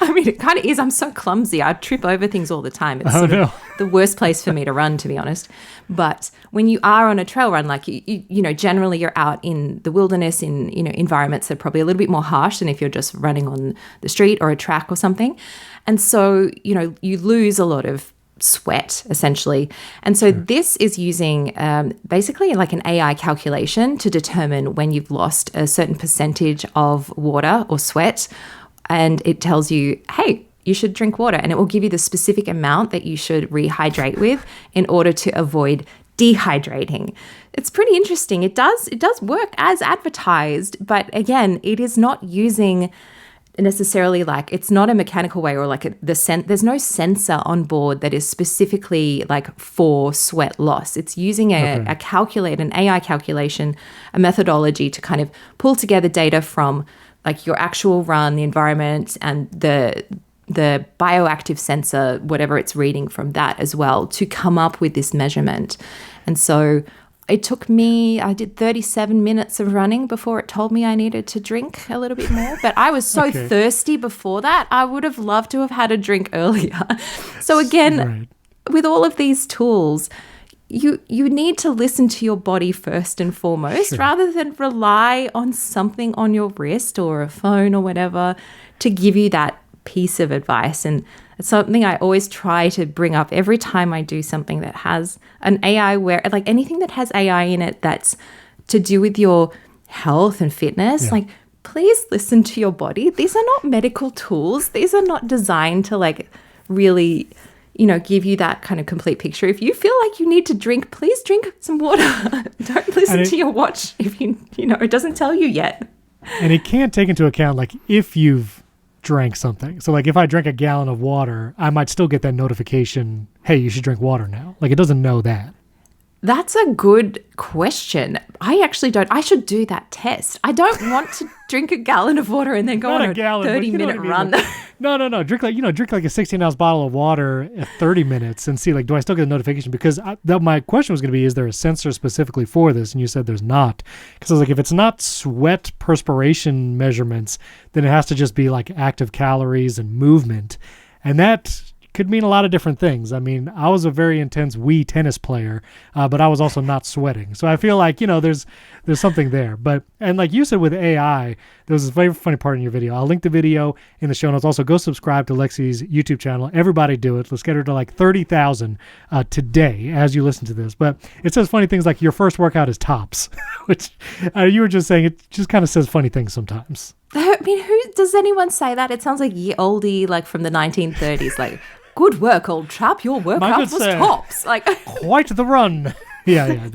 I mean, it kind of is. I'm so clumsy. I trip over things all the time. It's the worst place for me to run, to be honest. But when you are on a trail run, like, you know, generally you're out in the wilderness in, you know, environments that are probably a little bit more harsh than if you're just running on the street or a track or something. And so, you know, you lose a lot of sweat, essentially. And so this is using basically like an AI calculation to determine when you've lost a certain percentage of water or sweat. And it tells you, hey, you should drink water. And it will give you the specific amount that you should rehydrate with in order to avoid dehydrating. It's pretty interesting. It does work as advertised, but again, it is not using necessarily, like, it's not a mechanical way, or like there's no sensor on board that is specifically like for sweat loss. It's using an AI calculation, a methodology to kind of pull together data from like your actual run, the environment, and the bioactive sensor, whatever it's reading from that as well, to come up with this measurement. And so it took me, I did 37 minutes of running before it told me I needed to drink a little bit more. But I was so thirsty before that. I would have loved to have had a drink earlier. So again, with all of these tools, you need to listen to your body first and foremost, rather than rely on something on your wrist or a phone or whatever to give you that piece of advice. And it's something I always try to bring up every time I do something that has an AI, where like anything that has AI in it that's to do with your health and fitness, like, please listen to your body. These are not medical tools. These are not designed to like really, you know, give you that kind of complete picture. If you feel like you need to drink, please drink some water. Don't listen to your watch if you know, it doesn't tell you yet. And it can't take into account like if you've drank something. So like if I drank a gallon of water, I might still get that notification, hey, you should drink water now. Like it doesn't know that. That's a good question. I actually don't. I should do that test. I don't want to drink a gallon of water and then go on a 30-minute run. No. Drink like a 16-ounce bottle of water at 30 minutes and see, like, do I still get a notification? Because my question was going to be, is there a sensor specifically for this? And you said there's not. Because I was like, if it's not sweat perspiration measurements, then it has to just be like active calories and movement. And that could mean a lot of different things. I mean, I was a very intense Wii tennis player, but I was also not sweating. So I feel like, you know, there's something there. But, and like you said with AI, there was this very funny part in your video. I'll link the video in the show notes. Also, go subscribe to Lexy's YouTube channel. Everybody do it. Let's get her to like 30,000 today as you listen to this. But it says funny things like your first workout is tops, which you were just saying, it just kind of says funny things sometimes. I mean, who does anyone say that? It sounds like ye oldie, like from the 1930s, like, good work, old chap. Your workout was tops. Like quite the run. Yeah.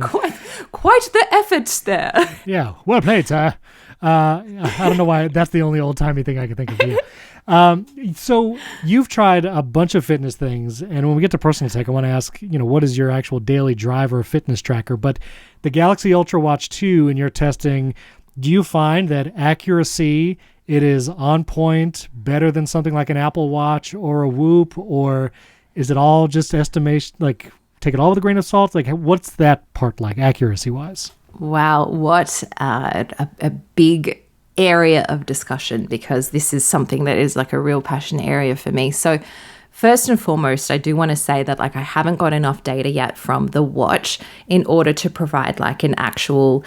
Quite the effort there. Yeah, well played, sir. I don't know why that's the only old-timey thing I can think of here. So you've tried a bunch of fitness things, and when we get to personal tech, I want to ask, you know, what is your actual daily driver fitness tracker? But the Galaxy Ultra Watch 2 in your testing, do you find that accuracy, it is on point, better than something like an Apple Watch or a Whoop, or is it all just estimation, like take it all with a grain of salt? Like what's that part like accuracy-wise? Wow, what a big area of discussion, because this is something that is like a real passion area for me. So first and foremost, I do want to say that like I haven't got enough data yet from the watch in order to provide like an actual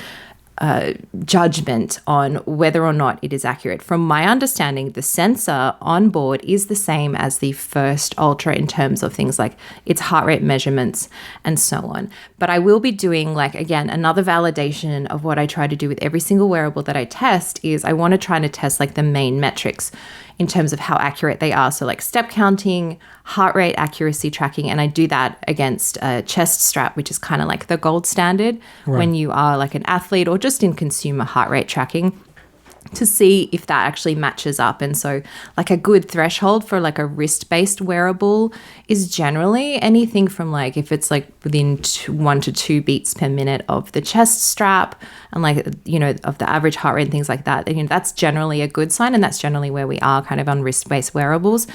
judgment on whether or not it is accurate. From my understanding, the sensor on board is the same as the first Ultra in terms of things like its heart rate measurements and so on. But I will be doing, like, again, another validation of what I try to do with every single wearable that I test is I want to try to test like the main metrics in terms of how accurate they are. So like step counting, heart rate accuracy tracking, and I do that against a chest strap, which is kind of like the gold standard when you are like an athlete or just in consumer heart rate tracking, to see if that actually matches up. And so like a good threshold for like a wrist-based wearable is generally anything from like, if it's like within 1 to 2 beats per minute of the chest strap and like, you know, of the average heart rate and things like that, you know, that's generally a good sign. And that's generally where we are kind of on wrist-based wearables.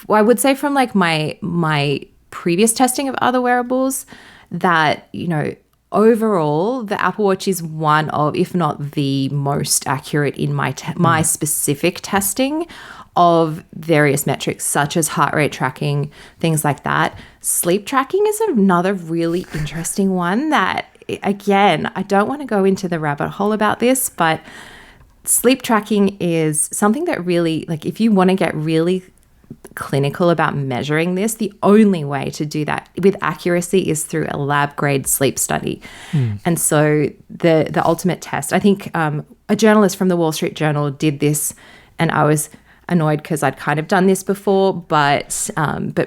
I would say from like my previous testing of other wearables that, you know, overall, the Apple Watch is one of, if not the most accurate in my specific testing of various metrics such as heart rate tracking, things like that. Sleep tracking is another really interesting one that, again, I don't want to go into the rabbit hole about this, but sleep tracking is something that really, like, if you want to get really clinical about measuring this, the only way to do that with accuracy is through a lab grade sleep study. And so the ultimate test, I think a journalist from the Wall Street Journal did this, and I was annoyed because I'd kind of done this before, but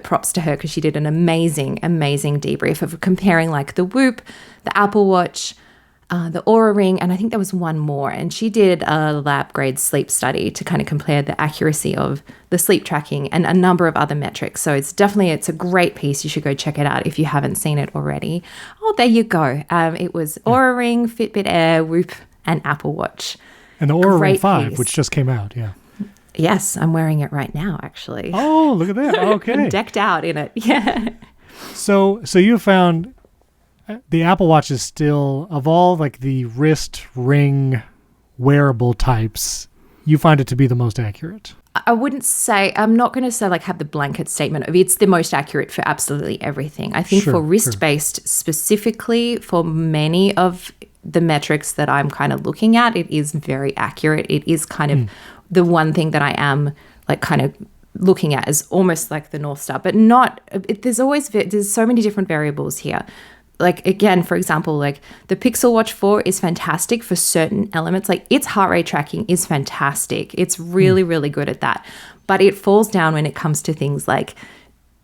props to her because she did an amazing debrief of comparing like the Whoop, the Apple Watch, the Oura Ring, and I think there was one more. And she did a lab grade sleep study to kind of compare the accuracy of the sleep tracking and a number of other metrics. So it's a great piece. You should go check it out if you haven't seen it already. Oh, there you go. It was Oura Ring, Fitbit Air, Whoop, and Apple Watch. And the Oura Ring 5, piece. which just came out, yeah. Yes, I'm wearing it right now, actually. Oh, look at that. Okay. I'm decked out in it. Yeah. So you found the Apple Watch is still, of all like the wrist ring wearable types, you find it to be the most accurate. I wouldn't say, I'm not going to say like have the blanket statement of it's the most accurate for absolutely everything. I think for wrist-based specifically, for many of the metrics that I'm kind of looking at, it is very accurate. It is kind of the one thing that I am like kind of looking at as almost like the North Star, but not, there's so many different variables here. Like, again, for example, like the Pixel Watch 4 is fantastic for certain elements. Like its heart rate tracking is fantastic. It's really, really good at that. But it falls down when it comes to things like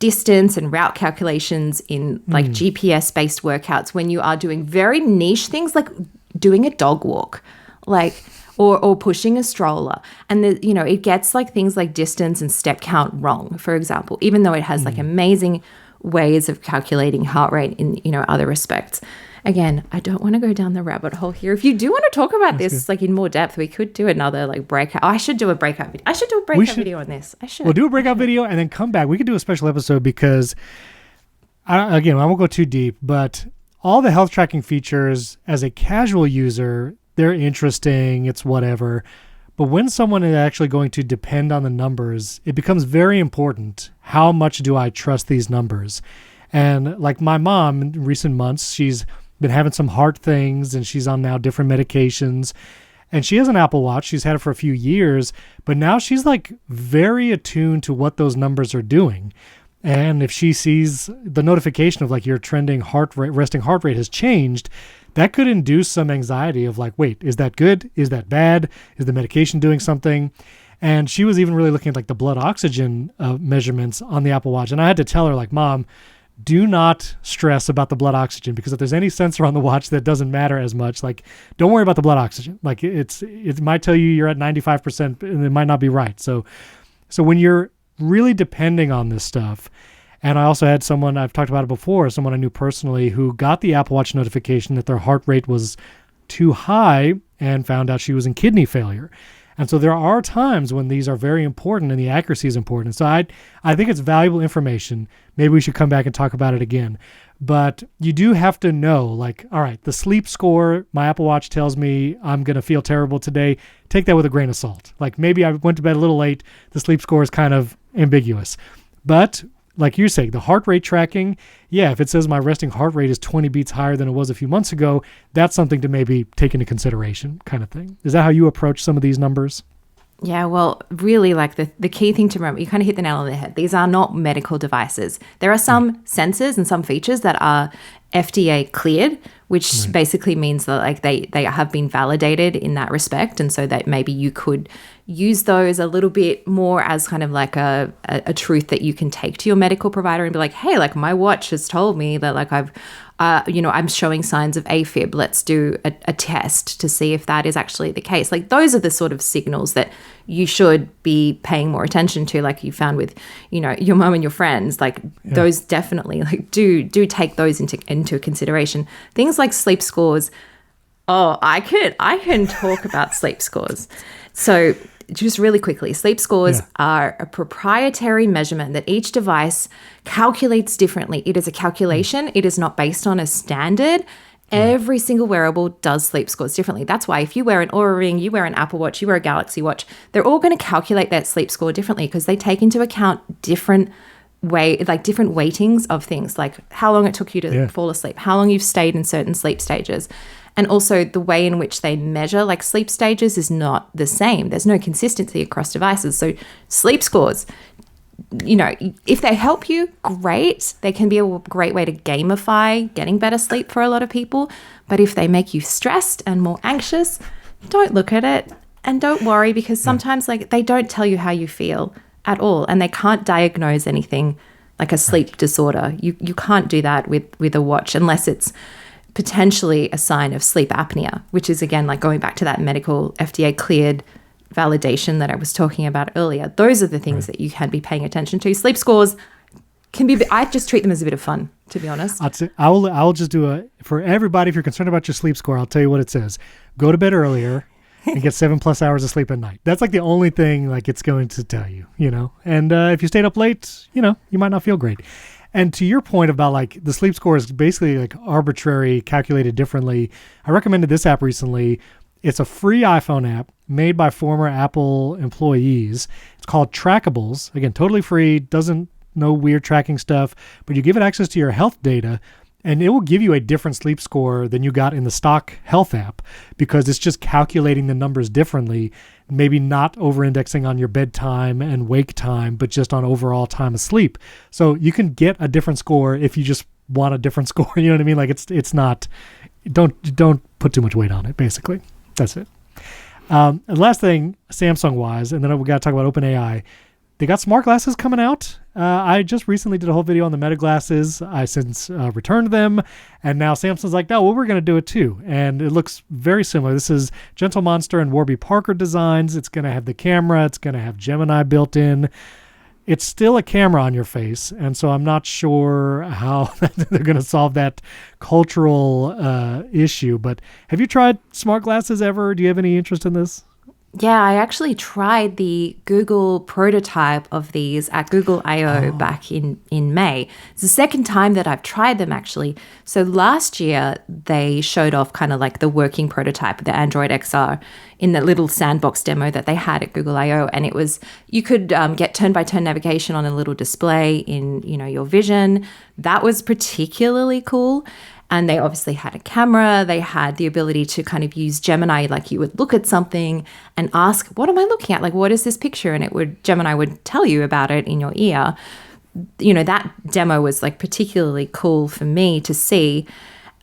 distance and route calculations in like GPS-based workouts, when you are doing very niche things like doing a dog walk, like or pushing a stroller. And it gets like things like distance and step count wrong, for example, even though it has like amazing ways of calculating heart rate in other respects. Again, I don't want to go down the rabbit hole here. If you do want to talk about this like in more depth, we could do another like breakout. I should do a breakout video. I should do a breakout video on this. I should. We'll do a breakout video and then come back. We could do a special episode because, I won't go too deep, but all the health tracking features as a casual user, they're interesting. It's whatever. But when someone is actually going to depend on the numbers, it becomes very important. How much do I trust these numbers? And like my mom in recent months, she's been having some heart things and she's on now different medications. And she has an Apple Watch. She's had it for a few years, but now she's like very attuned to what those numbers are doing. And if she sees the notification of like your trending heart rate, resting heart rate has changed, that could induce some anxiety of like, wait, is that good? Is that bad? Is the medication doing something? And she was even really looking at like the blood oxygen measurements on the Apple Watch. And I had to tell her like, Mom, do not stress about the blood oxygen, because if there's any sensor on the watch that doesn't matter as much, like don't worry about the blood oxygen. Like it might tell you you're at 95% and it might not be right. So when you're really depending on this stuff, and I also had someone, I've talked about it before, someone I knew personally who got the Apple Watch notification that their heart rate was too high and found out she was in kidney failure. And so there are times when these are very important and the accuracy is important. So I think it's valuable information. Maybe we should come back and talk about it again. But you do have to know, like, all right, the sleep score, my Apple Watch tells me I'm going to feel terrible today. Take that with a grain of salt. Like maybe I went to bed a little late. The sleep score is kind of ambiguous. But like you're saying, the heart rate tracking, yeah, if it says my resting heart rate is 20 beats higher than it was a few months ago, that's something to maybe take into consideration kind of thing. Is that how you approach some of these numbers? Yeah, well, really, like the key thing to remember, you kind of hit the nail on the head. These are not medical devices. There are some sensors and some features that are FDA cleared, which basically means that like they have been validated in that respect. And so that maybe you could use those a little bit more as kind of like a truth that you can take to your medical provider and be like, hey, like my watch has told me that like I'm showing signs of AFib. Let's do a test to see if that is actually the case. Like those are the sort of signals that you should be paying more attention to, like you found with, your mom and your friends. Like those definitely like do take those into consideration. Things like sleep scores. Oh, I can talk about sleep scores. So just really quickly, sleep scores are a proprietary measurement that each device calculates differently. It is a calculation. It is not based on a standard. Every single wearable does sleep scores differently. That's why if you wear an Oura Ring, you wear an Apple Watch, you wear a Galaxy Watch, they're all going to calculate that sleep score differently because they take into account different weightings of things, like how long it took you to fall asleep, how long you've stayed in certain sleep stages. And also the way in which they measure like sleep stages is not the same. There's no consistency across devices. So sleep scores, if they help you, great. They can be a great way to gamify getting better sleep for a lot of people. But if they make you stressed and more anxious, don't look at it and don't worry, because sometimes they don't tell you how you feel at all, and they can't diagnose anything like a sleep disorder. You can't do that with a watch unless it's potentially a sign of sleep apnea, which is, again, like going back to that medical FDA cleared validation that I was talking about earlier. Those are the things that you can be paying attention to. Sleep scores can be, I just treat them as a bit of fun, to be honest. I'll just do for everybody, if you're concerned about your sleep score, I'll tell you what it says. Go to bed earlier and get 7+ hours of sleep at night. That's like the only thing like it's going to tell you, And if you stayed up late, you might not feel great. And to your point about like the sleep score is basically like arbitrary, calculated differently. I recommended this app recently. It's a free iPhone app made by former Apple employees. It's called Trackables. Again, totally free, doesn't no weird tracking stuff, but you give it access to your health data and it will give you a different sleep score than you got in the stock health app, because it's just calculating the numbers differently, maybe not over-indexing on your bedtime and wake time, but just on overall time of sleep. So you can get a different score if you just want a different score. You know what I mean? Like it's not, don't put too much weight on it, basically. That's it. And last thing, Samsung-wise, and then we got to talk about OpenAI. They got smart glasses coming out. I just recently did a whole video on the Meta glasses. I since returned them, and now Samsung's like, no, well, we're going to do it too. And it looks very similar. This is Gentle Monster and Warby Parker designs. It's going to have the camera. It's going to have Gemini built in. It's still a camera on your face, and so I'm not sure how they're going to solve that cultural issue. But have you tried smart glasses ever? Do you have any interest in this? Yeah, I actually tried the Google prototype of these at Google I/O back in May. It's the second time that I've tried them, actually. So last year, they showed off kind of like the working prototype, the Android XR, in the little sandbox demo that they had at Google I/O. And it was, you could get turn-by-turn navigation on a little display in, your vision. That was particularly cool. And they obviously had a camera. They had the ability to kind of use Gemini, like you would look at something and ask, what am I looking at? Like, what is this picture? And Gemini would tell you about it in your ear. That demo was like particularly cool for me to see.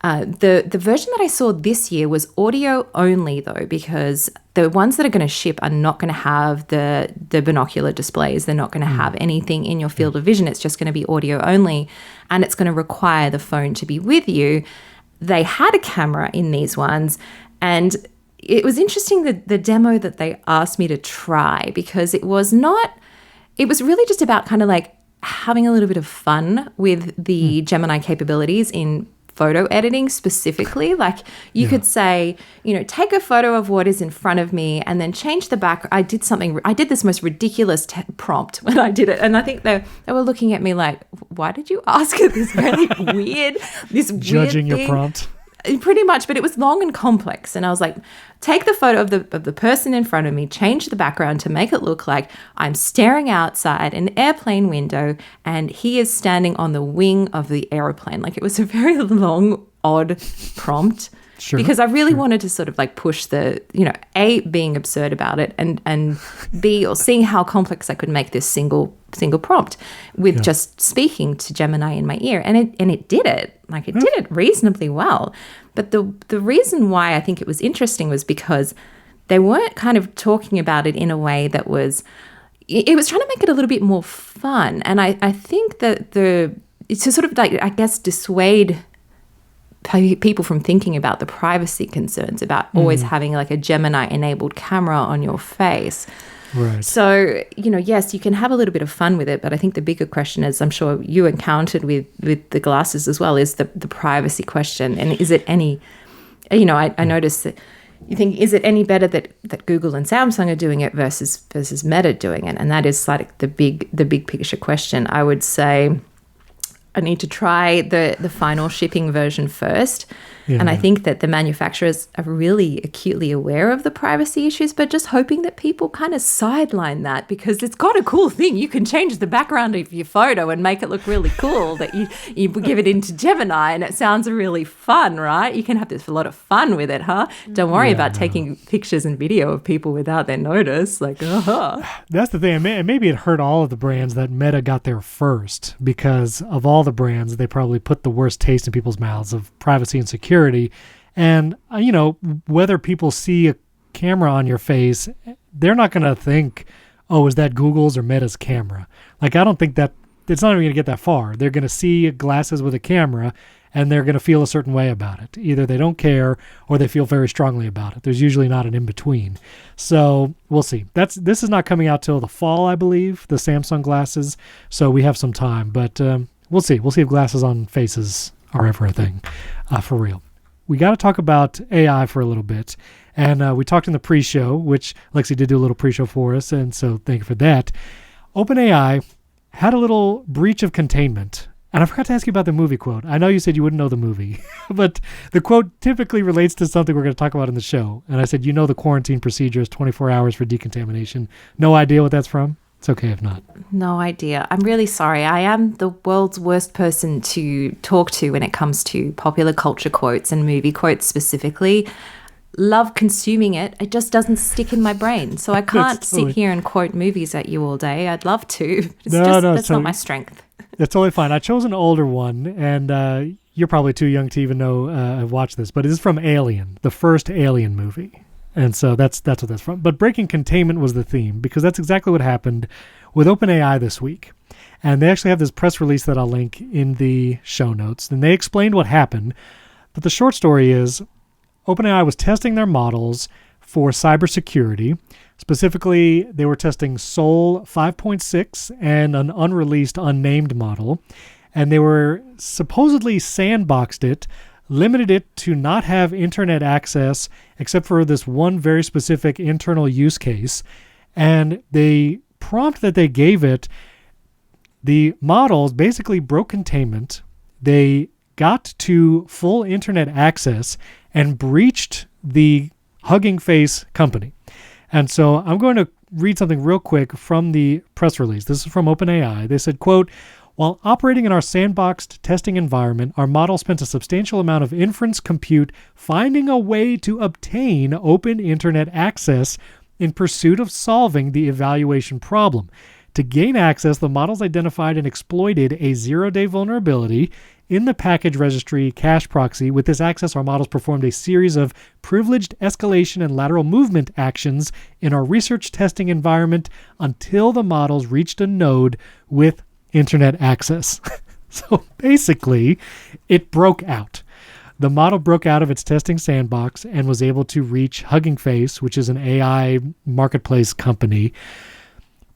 The version that I saw this year was audio only, though, because the ones that are going to ship are not going to have the binocular displays. They're not going to have anything in your field of vision. It's just going to be audio only, and it's going to require the phone to be with you. They had a camera in these ones, and it was interesting the demo that they asked me to try, because it was really just about kind of like having a little bit of fun with the Gemini capabilities in photo editing specifically. Like you could say, take a photo of what is in front of me and then change the back. I did this most ridiculous prompt when I did it. And I think they were looking at me like, why did you ask it this really weird, judging weird your prompt? Pretty much, but it was long and complex. And I was like, take the photo of the person in front of me, change the background to make it look like I'm staring outside an airplane window and he is standing on the wing of the airplane. Like, it was a very long, odd prompt. Sure, because I really wanted to sort of like push the, A, being absurd about it, and B, or seeing how complex I could make this single prompt with just speaking to Gemini in my ear. And it did it. Like, it did it reasonably well. But the reason why I think it was interesting was because they weren't kind of talking about it in a way that was, it was trying to make it a little bit more fun. And I think that it's to sort of like, I guess, dissuade people from thinking about the privacy concerns about always having like a Gemini enabled camera on your face. Right. So, yes, you can have a little bit of fun with it, but I think the bigger question, as I'm sure you encountered with the glasses as well, is the privacy question. And is it any, I noticed that you think, is it any better that Google and Samsung are doing it versus Meta doing it? And that is like the big picture question. I would say I need to try the final shipping version first And I think that the manufacturers are really acutely aware of the privacy issues, but just hoping that people kind of sideline that, because it's got a cool thing. You can change the background of your photo and make it look really cool, that you give it into Gemini and it sounds really fun, right? You can have this a lot of fun with it, huh? Don't worry about taking pictures and video of people without their notice. Like, That's the thing. And maybe it hurt all of the brands that Meta got there first, because of all the brands, they probably put the worst taste in people's mouths of privacy and security. And, whether people see a camera on your face, they're not going to think, oh, is that Google's or Meta's camera? Like, I don't think that it's not even going to get that far. They're going to see glasses with a camera and they're going to feel a certain way about it. Either they don't care or they feel very strongly about it. There's usually not an in-between. So we'll see. This is not coming out till the fall, I believe, the Samsung glasses. So we have some time, but we'll see. We'll see if glasses on faces are ever a thing for real. We got to talk about AI for a little bit. And we talked in the pre-show, which Lexy did do a little pre-show for us, and so thank you for that. OpenAI had a little breach of containment. And I forgot to ask you about the movie quote. I know you said you wouldn't know the movie, but the quote typically relates to something we're going to talk about in the show. And I said, the quarantine procedure is 24 hours for decontamination. No idea what that's from? It's okay if not. No idea. I'm really sorry. I am the world's worst person to talk to when it comes to popular culture quotes and movie quotes specifically. Love consuming it. It just doesn't stick in my brain. So I can't sit here and quote movies at you all day. I'd love to. That's not my strength. That's totally fine. I chose an older one, and you're probably too young to even know I've watched this, but it is from Alien, the first Alien movie. And so that's what that's from. But breaking containment was the theme, because that's exactly what happened with OpenAI this week. And they actually have this press release that I'll link in the show notes. And they explained what happened. But the short story is OpenAI was testing their models for cybersecurity. Specifically, they were testing Sol 5.6 and an unreleased, unnamed model. And they were supposedly sandboxed it, limited it to not have internet access except for this one very specific internal use case. And the prompt that they gave it, the models basically broke containment. They got to full internet access and breached the Hugging Face company. And so I'm going to read something real quick from the press release. This is from OpenAI. They said, quote, "While operating in our sandboxed testing environment, our model spent a substantial amount of inference compute finding a way to obtain open internet access in pursuit of solving the evaluation problem. To gain access, the models identified and exploited a zero-day vulnerability in the package registry cache proxy. With this access, our models performed a series of privileged escalation and lateral movement actions in our research testing environment until the models reached a node with internet access." So basically, it broke out. The model broke out of its testing sandbox and was able to reach Hugging Face, which is an AI marketplace company.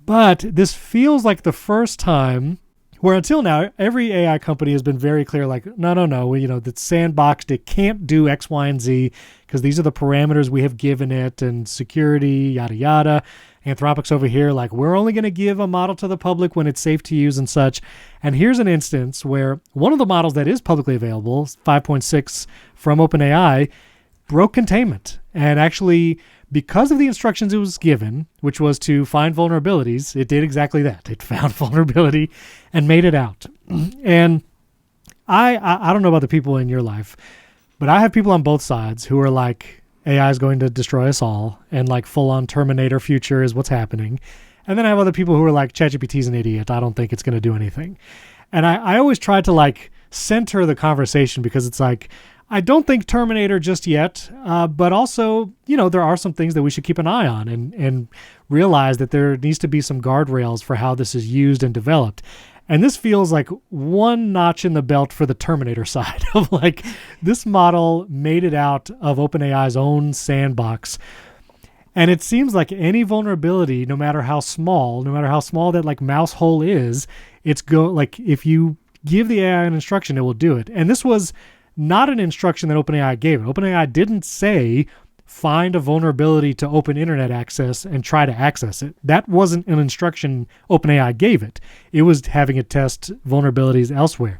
But this feels like the first time where, until now, every AI company has been very clear, like, no, that's sandboxed. It can't do X, Y, and Z because these are the parameters we have given it, and security, yada, yada. Anthropic's over here, like, we're only going to give a model to the public when it's safe to use and such. And here's an instance where one of the models that is publicly available, 5.6 from OpenAI, broke containment. And actually, because of the instructions it was given, which was to find vulnerabilities, it did exactly that. It found vulnerability and made it out. And I don't know about the people in your life, but I have people on both sides who are like, AI is going to destroy us all, and like full-on Terminator future is what's happening. And then I have other people who are like, ChatGPT's an idiot. I don't think it's going to do anything. And I always try to like center the conversation, because it's like, I don't think Terminator just yet, but also, there are some things that we should keep an eye on and realize that there needs to be some guardrails for how this is used and developed. And this feels like one notch in the belt for the Terminator side of like, this model made it out of OpenAI's own sandbox. And it seems like any vulnerability, no matter how small that like mouse hole is, like if you give the AI an instruction, it will do it. And this was not an instruction that OpenAI gave it. OpenAI didn't say, find a vulnerability to open internet access and try to access it. That wasn't an instruction OpenAI gave it. It was having it test vulnerabilities elsewhere.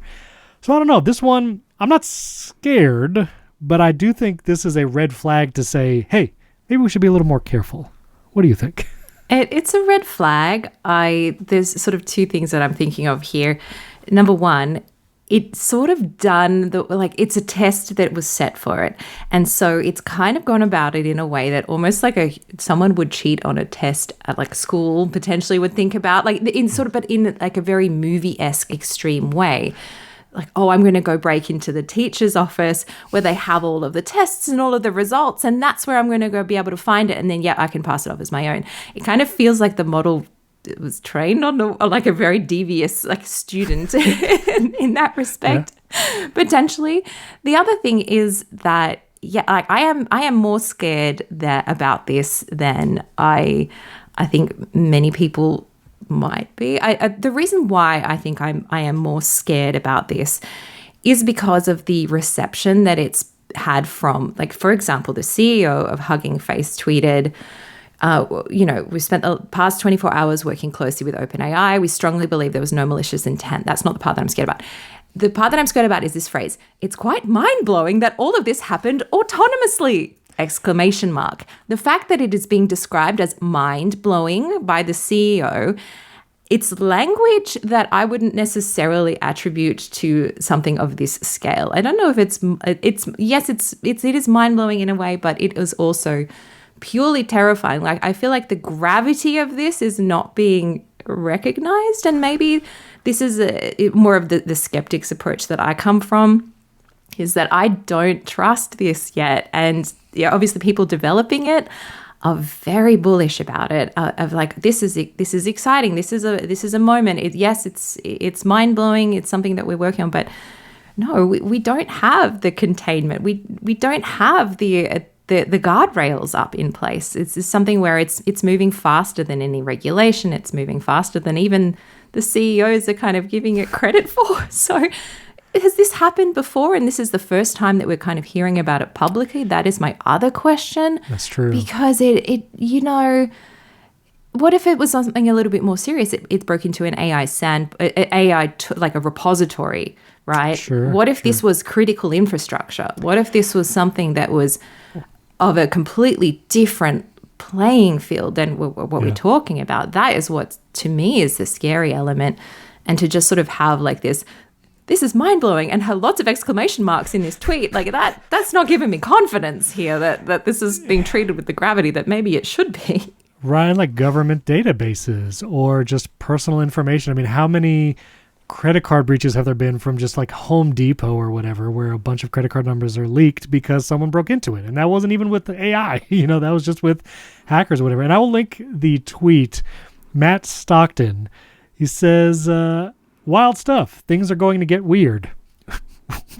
So I don't know. This one, I'm not scared, but I do think this is a red flag to say, hey, maybe we should be a little more careful. What do you think? It's a red flag. There's sort of two things that I'm thinking of here. Number one, it's sort of done it's a test that was set for it, and so it's kind of gone about it in a way that almost like someone would cheat on a test at like school potentially would think about, like in sort of, but in like a very movie-esque extreme way. Like, oh, I'm going to go break into the teacher's office where they have all of the tests and all of the results, and that's where I'm going to go be able to find it, and then I can pass it off as my own. It kind of feels like the model was trained on like a very devious like student in that respect, potentially. The other thing is that I am more scared about this than I think many people might be. The reason why I think I am more scared about this is because of the reception that it's had from, like, for example, the CEO of Hugging Face tweeted, we spent the past 24 hours working closely with OpenAI. We strongly believe there was no malicious intent. That's not the part that I'm scared about. The part that I'm scared about is this phrase. It's quite mind-blowing that all of this happened autonomously! ! The fact that it is being described as mind-blowing by the CEO, it's language that I wouldn't necessarily attribute to something of this scale. I don't know if it is mind-blowing in a way, but it is also purely terrifying. Like, I feel like the gravity of this is not being recognized, and maybe this is more of the skeptics approach that I come from, is that I don't trust this yet. And obviously people developing it are very bullish about it, of like, this is exciting, this is a moment. It's mind-blowing, it's something that we're working on, but no, we don't have the containment, we don't have the guardrails up in place. It's something where it's moving faster than any regulation, it's moving faster than even the CEOs are kind of giving it credit for. So has this happened before, and this is the first time that we're kind of hearing about it publicly? That is my other question. That's true. Because what if it was something a little bit more serious? It broke into an AI like a repository, right? Sure. What if this was critical infrastructure? What if this was something that was of a completely different playing field than what we're talking about? That is what, to me, is the scary element. And to just sort of have like this is mind-blowing, and have lots of exclamation marks in this tweet, like that's not giving me confidence here that this is being treated with the gravity that maybe it should be. Right, like government databases or just personal information. I mean, how many credit card breaches have there been from just like Home Depot or whatever, where a bunch of credit card numbers are leaked because someone broke into it? And that wasn't even with the AI, that was just with hackers or whatever. And I will link the tweet. Matt Stockton, he says, wild stuff. Things are going to get weird.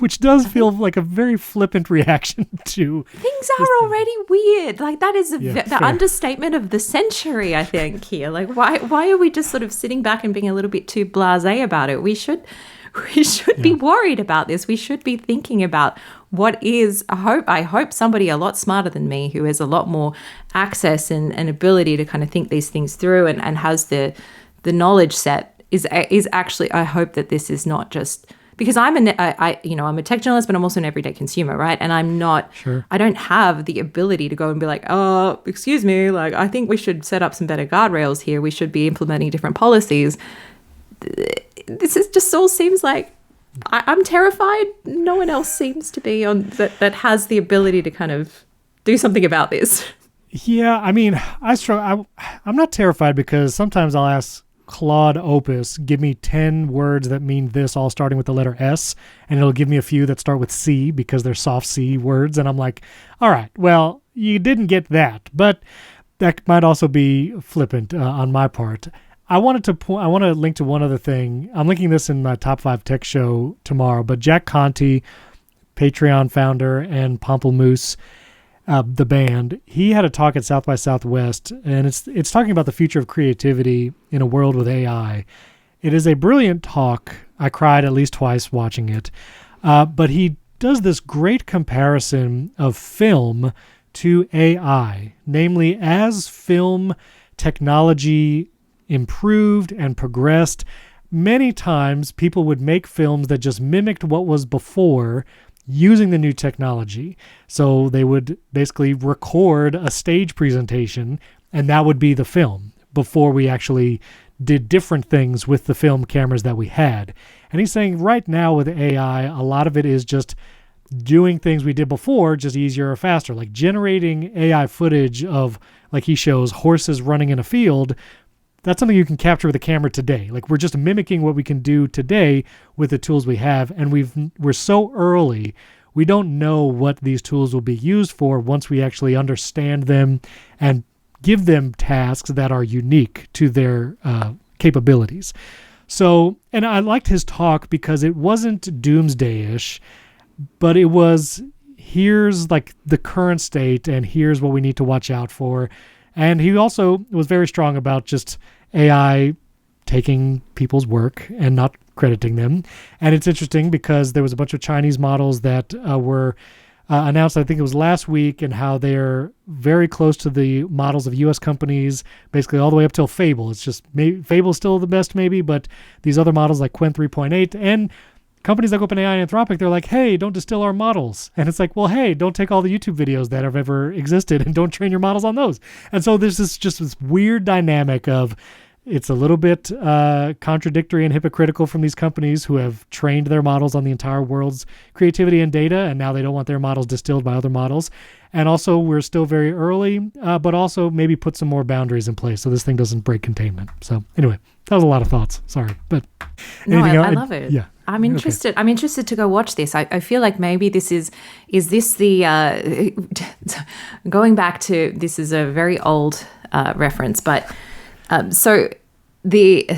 Which does feel like a very flippant reaction to... Things are already weird. Like, that is the understatement of the century, I think, here. Like, why are we just sort of sitting back and being a little bit too blasé about it? We should be worried about this. We should be thinking about what is... I hope somebody a lot smarter than me, who has a lot more access and ability to kind of think these things through and has the knowledge set, is actually... I hope that this is not just... Because I'm a tech journalist, but I'm also an everyday consumer, right? And I'm not, I don't have the ability to go and be like, oh, excuse me, like, I think we should set up some better guardrails here. We should be implementing different policies. This is just all seems like, I'm terrified. No one else seems to be on that has the ability to kind of do something about this. Yeah, I mean, I'm not terrified, because sometimes I'll ask Claude Opus, give me 10 words that mean this, all starting with the letter S, and it'll give me a few that start with C because they're soft C words. And I'm like, all right, well, you didn't get that, but that might also be flippant on my part. I want to link to one other thing. I'm linking this in my top 5 tech show tomorrow, but Jack Conte, Patreon founder, and Pamplemousse, the band, he had a talk at South by Southwest, and it's talking about the future of creativity in a world with AI. It is a brilliant talk. I cried at least twice watching it. But he does this great comparison of film to AI, namely, as film technology improved and progressed, many times people would make films that just mimicked what was before, using the new technology. So they would basically record a stage presentation, and that would be the film before we actually did different things with the film cameras that we had. And he's saying right now with AI, a lot of it is just doing things we did before, just easier or faster, like generating AI footage of, like he shows, horses running in a field. That's something you can capture with a camera today. Like we're just mimicking what we can do today with the tools we have. And we're so early, we don't know what these tools will be used for once we actually understand them and give them tasks that are unique to their capabilities. So, and I liked his talk because it wasn't doomsday-ish, but it was, here's like the current state and here's what we need to watch out for. And he also was very strong about just AI taking people's work and not crediting them. And it's interesting because there was a bunch of Chinese models that were announced, I think it was last week, and how they're very close to the models of U.S. companies, basically all the way up till Fable. It's just Fable's still the best maybe, but these other models like Qwen 3.8 and companies like OpenAI and Anthropic, they're like, hey, don't distill our models. And it's like, well, hey, don't take all the YouTube videos that have ever existed and don't train your models on those. And so there's this weird dynamic of, it's a little bit contradictory and hypocritical from these companies who have trained their models on the entire world's creativity and data, and now they don't want their models distilled by other models. And also, we're still very early, but also maybe put some more boundaries in place so this thing doesn't break containment. So anyway, that was a lot of thoughts. Sorry, but no, I love it. Yeah. I'm interested. Okay. I'm interested to go watch this. I feel like maybe this is this the going back to, this is a very old reference, but so the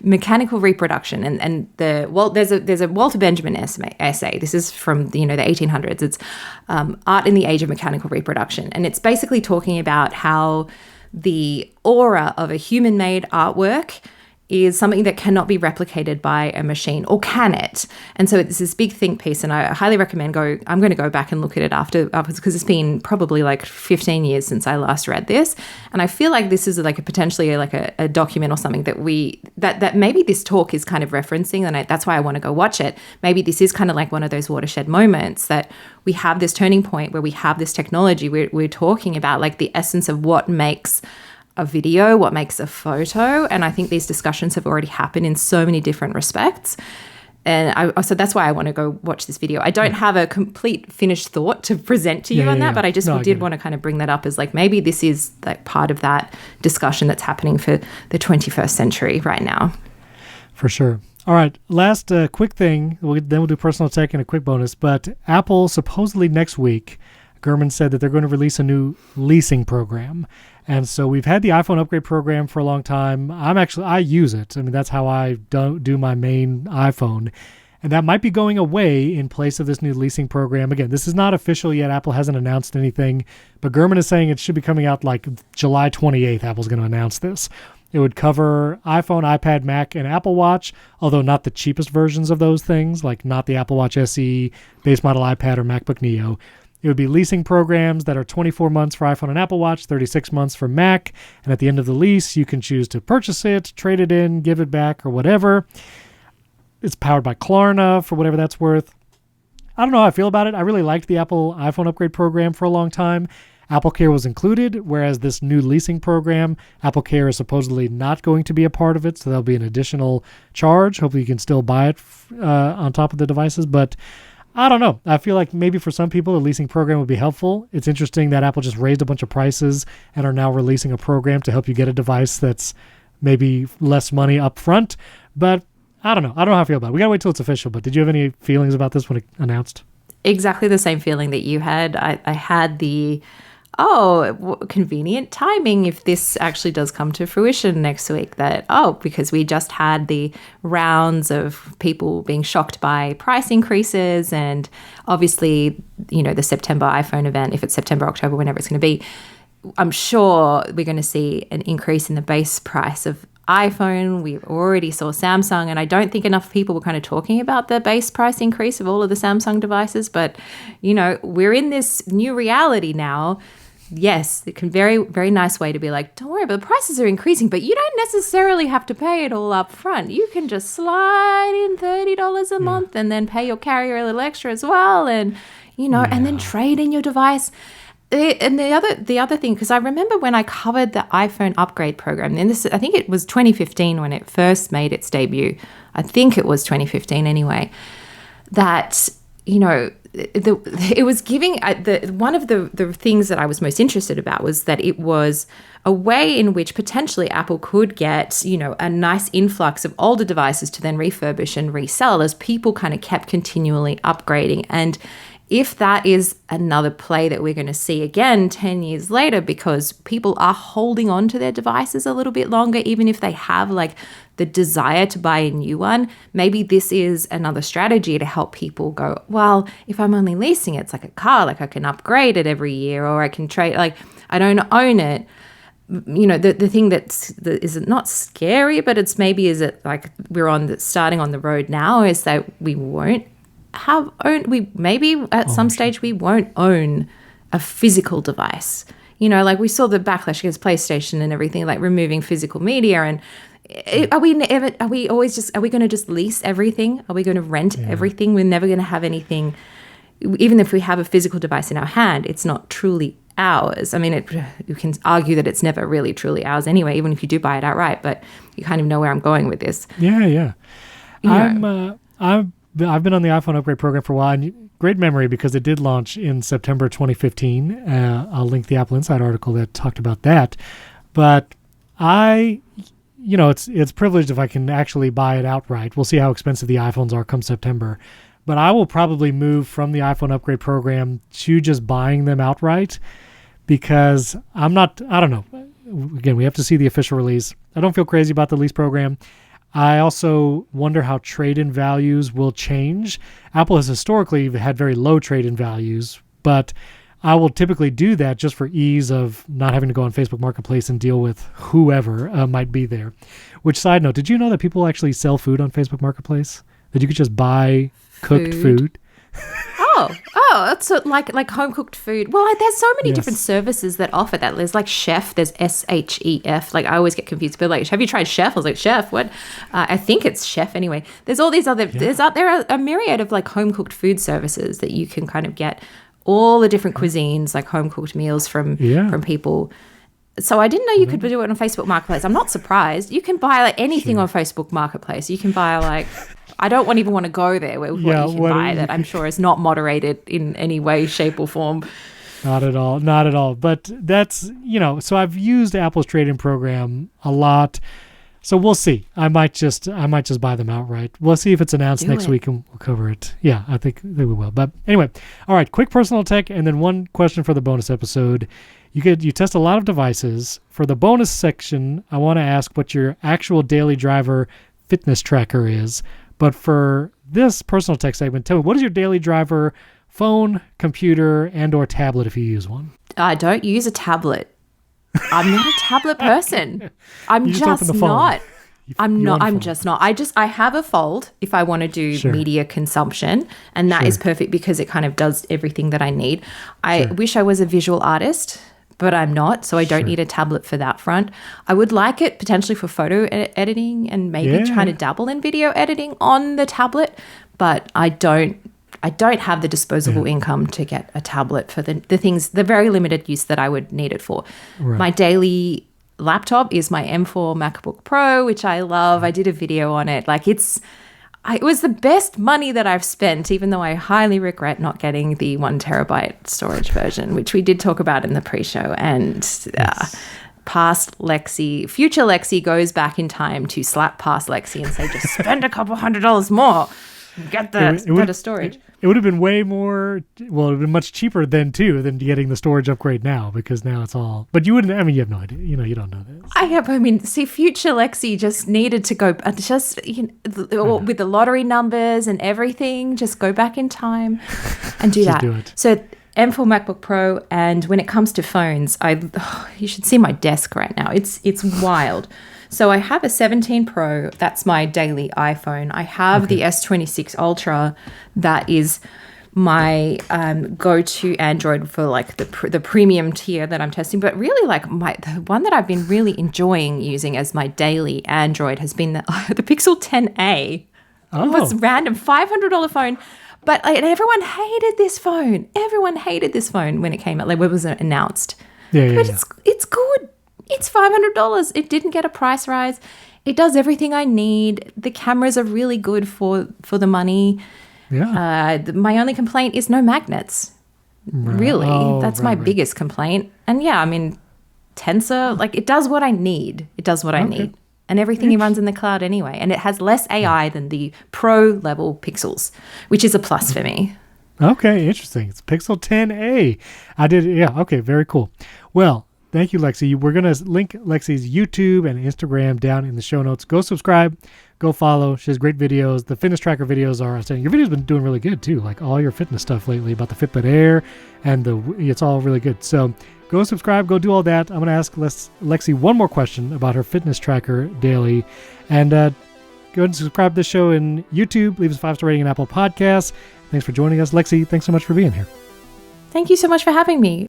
mechanical reproduction and there's a Walter Benjamin essay. This is from the 1800s. It's Art in the Age of Mechanical Reproduction, and it's basically talking about how the aura of a human-made artwork is something that cannot be replicated by a machine, or can it? And so it's this big think piece, and I highly recommend I'm going to go back and look at it afterwards, because it's been probably like 15 years since I last read this, and I feel like this is like a document or something that maybe this talk is kind of referencing, and that's why I want to go watch it. Maybe this is kind of like one of those watershed moments that we have this turning point where we have this technology. We're talking about like the essence of what makes a video, what makes a photo. And I think these discussions have already happened in so many different respects. And so that's why I want to go watch this video. I don't have a complete finished thought to present to you on that, but I just did want to kind of bring that up as like, maybe this is like part of that discussion that's happening for the 21st century right now. For sure. All right, last quick thing, then we'll do personal tech and a quick bonus, but Apple supposedly next week, Gurman said that they're going to release a new leasing program. And so we've had the iPhone upgrade program for a long time. I use it. I mean, that's how I do my main iPhone. And that might be going away in place of this new leasing program. Again, this is not official yet. Apple hasn't announced anything. But Gurman is saying it should be coming out like July 28th. Apple's going to announce this. It would cover iPhone, iPad, Mac, and Apple Watch, although not the cheapest versions of those things, like not the Apple Watch SE, base model iPad, or MacBook Neo. It would be leasing programs that are 24 months for iPhone and Apple Watch, 36 months for Mac. And at the end of the lease, you can choose to purchase it, trade it in, give it back, or whatever. It's powered by Klarna for whatever that's worth. I don't know how I feel about it. I really liked the Apple iPhone upgrade program for a long time. AppleCare was included, whereas this new leasing program, AppleCare is supposedly not going to be a part of it, so there'll be an additional charge. Hopefully you can still buy it on top of the devices, but I don't know. I feel like maybe for some people, a leasing program would be helpful. It's interesting that Apple just raised a bunch of prices and are now releasing a program to help you get a device that's maybe less money up front. But I don't know. I don't know how I feel about it. We got to wait till it's official. But did you have any feelings about this when it announced? Exactly the same feeling that you had. I had the convenient timing if this actually does come to fruition next week, because we just had the rounds of people being shocked by price increases, and obviously, the September iPhone event, if it's September, October, whenever it's going to be, I'm sure we're going to see an increase in the base price of iPhone. We already saw Samsung, and I don't think enough people were kind of talking about the base price increase of all of the Samsung devices, but we're in this new reality now yes, it can very nice way to be like, don't worry, but the prices are increasing, but you don't necessarily have to pay it all up front. You can just slide in $30 a month and then pay your carrier a little extra as well, and and then trade in your device. And the other thing, because I remember when I covered the iPhone upgrade program, and I think it was 2015 when it first made its debut. I think it was 2015 anyway. That it was giving one of the things that I was most interested about was that it was a way in which potentially Apple could get a nice influx of older devices to then refurbish and resell as people kind of kept continually upgrading. And if that is another play that we're going to see again 10 years later, because people are holding on to their devices a little bit longer, even if they have like the desire to buy a new one, maybe this is another strategy to help people go, well, if I'm only leasing it, it's like a car, like I can upgrade it every year, or I can trade, like I don't own it. The thing that is not scary, but it's maybe is it like we're starting on the road now, is that we won't maybe at some stage we won't own a physical device. Like we saw the backlash against PlayStation and everything, like removing physical media. And are we going to just lease everything? Are we going to rent everything? We're never going to have anything. Even if we have a physical device in our hand, it's not truly ours. I mean, you can argue that it's never really truly ours anyway, even if you do buy it outright. But you kind of know where I'm going with this. Yeah. I've been on the iPhone upgrade program for a while, and great memory because it did launch in September 2015. I'll link the Apple Insight article that talked about that. But it's privileged if I can actually buy it outright. We'll see how expensive the iPhones are come September. But I will probably move from the iPhone upgrade program to just buying them outright because I don't know. Again, we have to see the official release. I don't feel crazy about the lease program. I also wonder how trade-in values will change. Apple has historically had very low trade-in values, but I will typically do that just for ease of not having to go on Facebook Marketplace and deal with whoever might be there. Which, side note, did you know that people actually sell food on Facebook Marketplace? That you could just buy cooked food? It's like home cooked food. Well, there's so many different services that offer that. There's like Chef. There's SHEF. Like I always get confused. People are like, have you tried Chef? I was like, Chef? What? I think it's Chef anyway. There's all these other. There are a myriad of like home cooked food services that you can kind of get all the different cuisines, like home cooked meals from people. So I didn't know you could do it on Facebook Marketplace. I'm not surprised. You can buy like anything on Facebook Marketplace. You can buy like. I don't even want to go there with what you can buy that I'm sure is not moderated in any way, shape, or form. Not at all. But that's, so I've used Apple's trade-in program a lot. So we'll see. I might just buy them outright. We'll see if it's announced next week and we'll cover it. Yeah, I think we will. But anyway, all right, quick personal tech and then one question for the bonus episode. You test a lot of devices. For the bonus section, I want to ask what your actual daily driver fitness tracker is. But for this personal tech segment, tell me, what is your daily driver phone, computer, and or tablet if you use one? I don't use a tablet. I'm not a tablet person. I'm just not. I'm just not. I have a Fold if I want to do media consumption, and that is perfect because it kind of does everything that I need. I wish I was a visual artist, but I'm not, so I don't need a tablet for that front. I would like it potentially for photo editing and maybe trying to dabble in video editing on the tablet, but I don't have the disposable income to get a tablet for the very limited use that I would need it for. Right. My daily laptop is my M4 MacBook Pro, which I love. I did a video on it. Like it was the best money that I've spent, even though I highly regret not getting the 1 terabyte storage version, which we did talk about in the pre-show. And past Lexy, future Lexy goes back in time to slap past Lexy and say, just spend a couple $100 more and get the better storage. It would have been way more, well, it would have been much cheaper than getting the storage upgrade now, because now it's all, but you wouldn't, you have no idea, you don't know this. See, future Lexy just needed to go, with the lottery numbers and everything, just go back in time and do that. Do it. So M4 MacBook Pro, and when it comes to phones, you should see my desk right now. It's wild. So I have a 17 Pro, that's my daily iPhone. I have the S26 Ultra that is my go-to Android for like the premium tier that I'm testing. But really, like the one that I've been really enjoying using as my daily Android has been the Pixel 10a. Oh. It was random $500 phone. But everyone hated this phone. Everyone hated this phone when it came out. Like when it was announced. But it's good. It's $500. It didn't get a price rise. It does everything I need. The cameras are really good for the money. Yeah. My only complaint is no magnets. Really. That's my biggest complaint. And yeah, I mean, Tensor, like it does what I need. It does what I need. And everything runs in the cloud anyway. And it has less AI than the pro level Pixels, which is a plus for me. Okay, interesting. It's Pixel 10a. Okay, very cool. Well, thank you, Lexy. We're going to link Lexy's YouTube and Instagram down in the show notes. Go subscribe. Go follow. She has great videos. The fitness tracker videos are outstanding. Your video's been doing really good, too. Like all your fitness stuff lately about the Fitbit Air and it's all really good. So go subscribe. Go do all that. I'm going to ask Lexy one more question about her fitness tracker daily. And go ahead and subscribe to the show in YouTube. Leave us a 5-star rating in Apple Podcasts. Thanks for joining us. Lexy, thanks so much for being here. Thank you so much for having me.